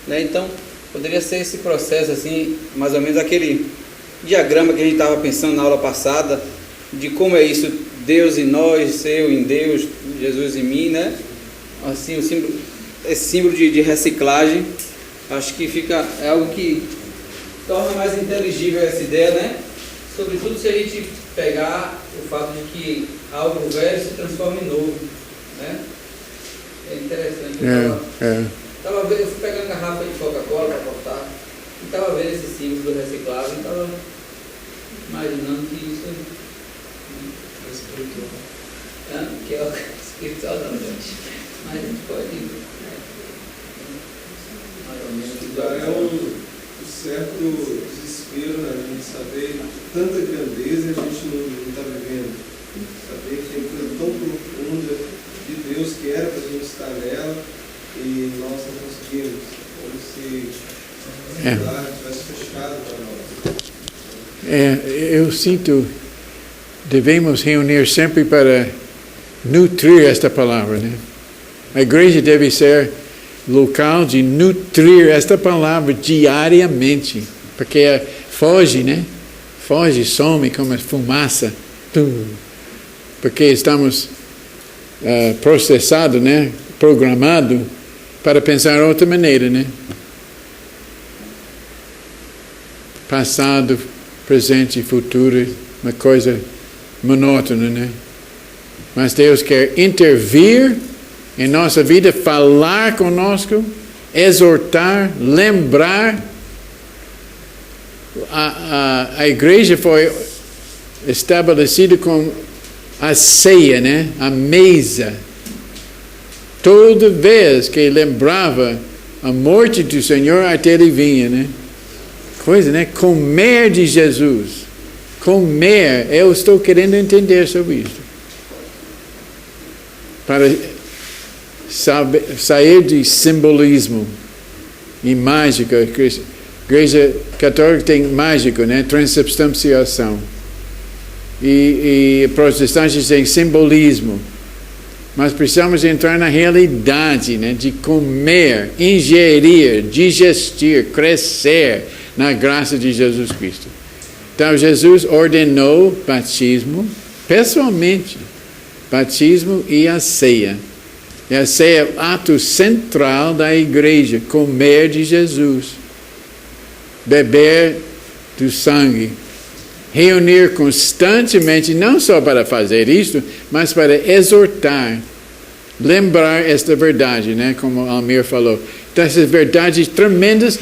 [SPEAKER 3] né? Então poderia ser esse processo assim, mais ou menos aquele diagrama que a gente estava pensando na aula passada, de como é isso, Deus em nós, eu em Deus, Jesus em mim, né? Assim, esse símbolo de reciclagem, acho que é algo que torna mais inteligível essa ideia, né? Sobretudo se a gente pegar o fato de que algo velho se transforma em novo, né? É interessante. Eu fui pegando garrafa de Coca-Cola para cortar e estava vendo esse símbolo do reciclável e estava imaginando que isso é espiritual. Que é o espiritual não, gente. Mas a gente pode mais ou menos.
[SPEAKER 9] É um certo desespero, né? A gente saber tanta grandeza e a gente não está vivendo. Saber que tem coisa tão profunda de Deus que era para a gente estar nela e nós não conseguimos. Como se lá tivesse fechado para nós.
[SPEAKER 1] Eu sinto, devemos reunir sempre para nutrir esta palavra, né? A igreja deve ser local de nutrir esta palavra diariamente, porque foge, né? Foge, some como fumaça. porque estamos processados, né? Programados para pensar de outra maneira, né? Passado, presente e futuro, uma coisa monótona, né? Mas Deus quer intervir em nossa vida, falar conosco, exortar, lembrar. A igreja foi estabelecida com a ceia, né? A mesa. Toda vez que lembrava a morte do Senhor, até ele vinha, né? Coisa, né? Comer de Jesus. Comer. Eu estou querendo entender sobre isso. Para sair de simbolismo e mágica. A Igreja Católica tem mágico, né? Transubstanciação. E protestantes têm simbolismo. Mas precisamos entrar na realidade, né? De comer, ingerir, digestir, crescer na graça de Jesus Cristo. Então, Jesus ordenou batismo, pessoalmente, batismo e a ceia. E a ceia é o ato central da igreja, comer de Jesus, beber do sangue, reunir constantemente, não só para fazer isso, mas para exortar, lembrar esta verdade, né? Como Almir falou. Então, essas verdades tremendas,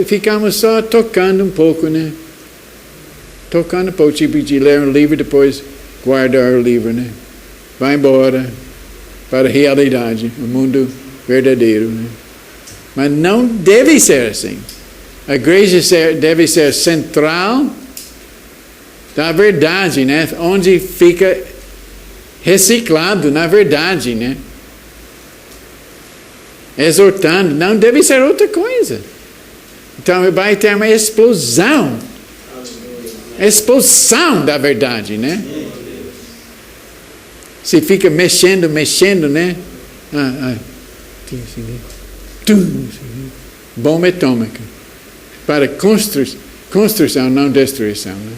[SPEAKER 1] ficamos só tocando um pouco, né? Tocando um pouco, tipo de ler um livro, depois guardar o livro, né? Vai embora para a realidade, o mundo verdadeiro, né? Mas não deve ser assim. A igreja deve ser central da verdade, né? Onde fica reciclado na verdade, né? Exortando, não deve ser outra coisa. Então vai ter uma explosão da verdade, né? Se fica mexendo, né? Bomba atômica. Para construção, não destruição, né?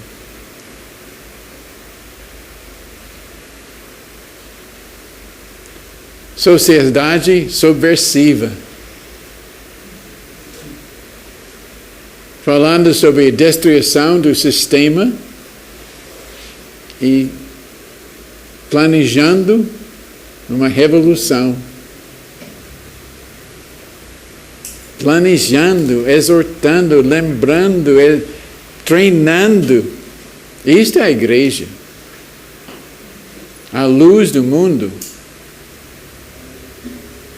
[SPEAKER 1] Sociedade subversiva. Falando sobre a destruição do sistema e planejando uma revolução. Planejando, exortando, lembrando, treinando. Isto é a igreja. A luz do mundo.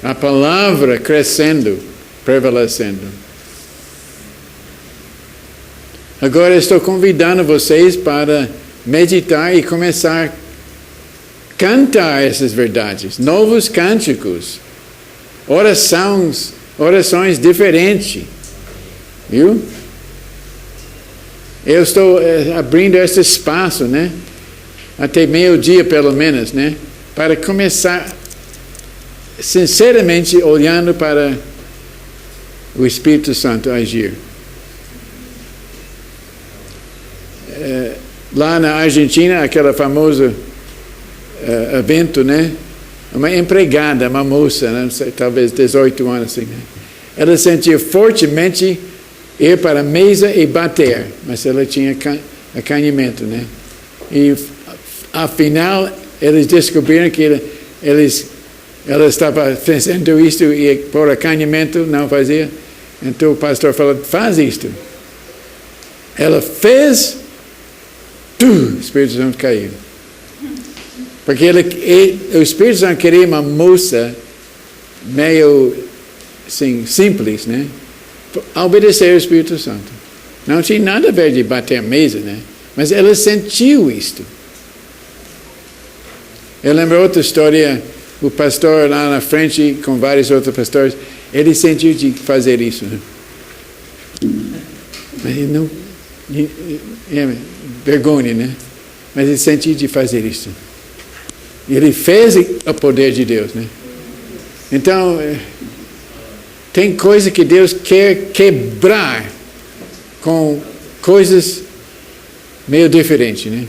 [SPEAKER 1] A palavra crescendo, prevalecendo. Agora estou convidando vocês para meditar e começar a cantar essas verdades. Novos cânticos. Orações diferentes. Viu? Eu estou abrindo esse espaço, né? Até meio-dia, pelo menos, né? Para começar, sinceramente, olhando para o Espírito Santo agir. Lá na Argentina, aquele famoso evento, né? Uma empregada, uma moça, né? Talvez 18 anos, assim, né? Ela sentia fortemente ir para a mesa e bater, mas ela tinha acanhamento, né? E afinal eles descobriram que ela estava fazendo isto e por acanhamento não fazia. Então o pastor falou: faz isto. Ela fez, o Espírito Santo caiu. Porque o Espírito Santo queria uma moça meio assim, simples, né? A obedecer ao Espírito Santo. Não tinha nada a ver de bater a mesa, né? Mas ela sentiu isto. Eu lembro outra história, o pastor lá na frente, com vários outros pastores, ele sentiu de fazer isso, né? Mas ele não... vergonha, né? Mas ele sentiu de fazer isso. E ele fez o poder de Deus, né? Então, tem coisa que Deus quer quebrar com coisas meio diferentes, né?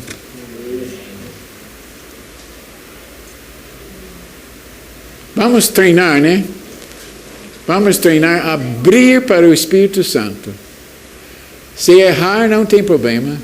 [SPEAKER 1] Vamos treinar, né? Vamos treinar a abrir para o Espírito Santo. Se errar, não tem problema.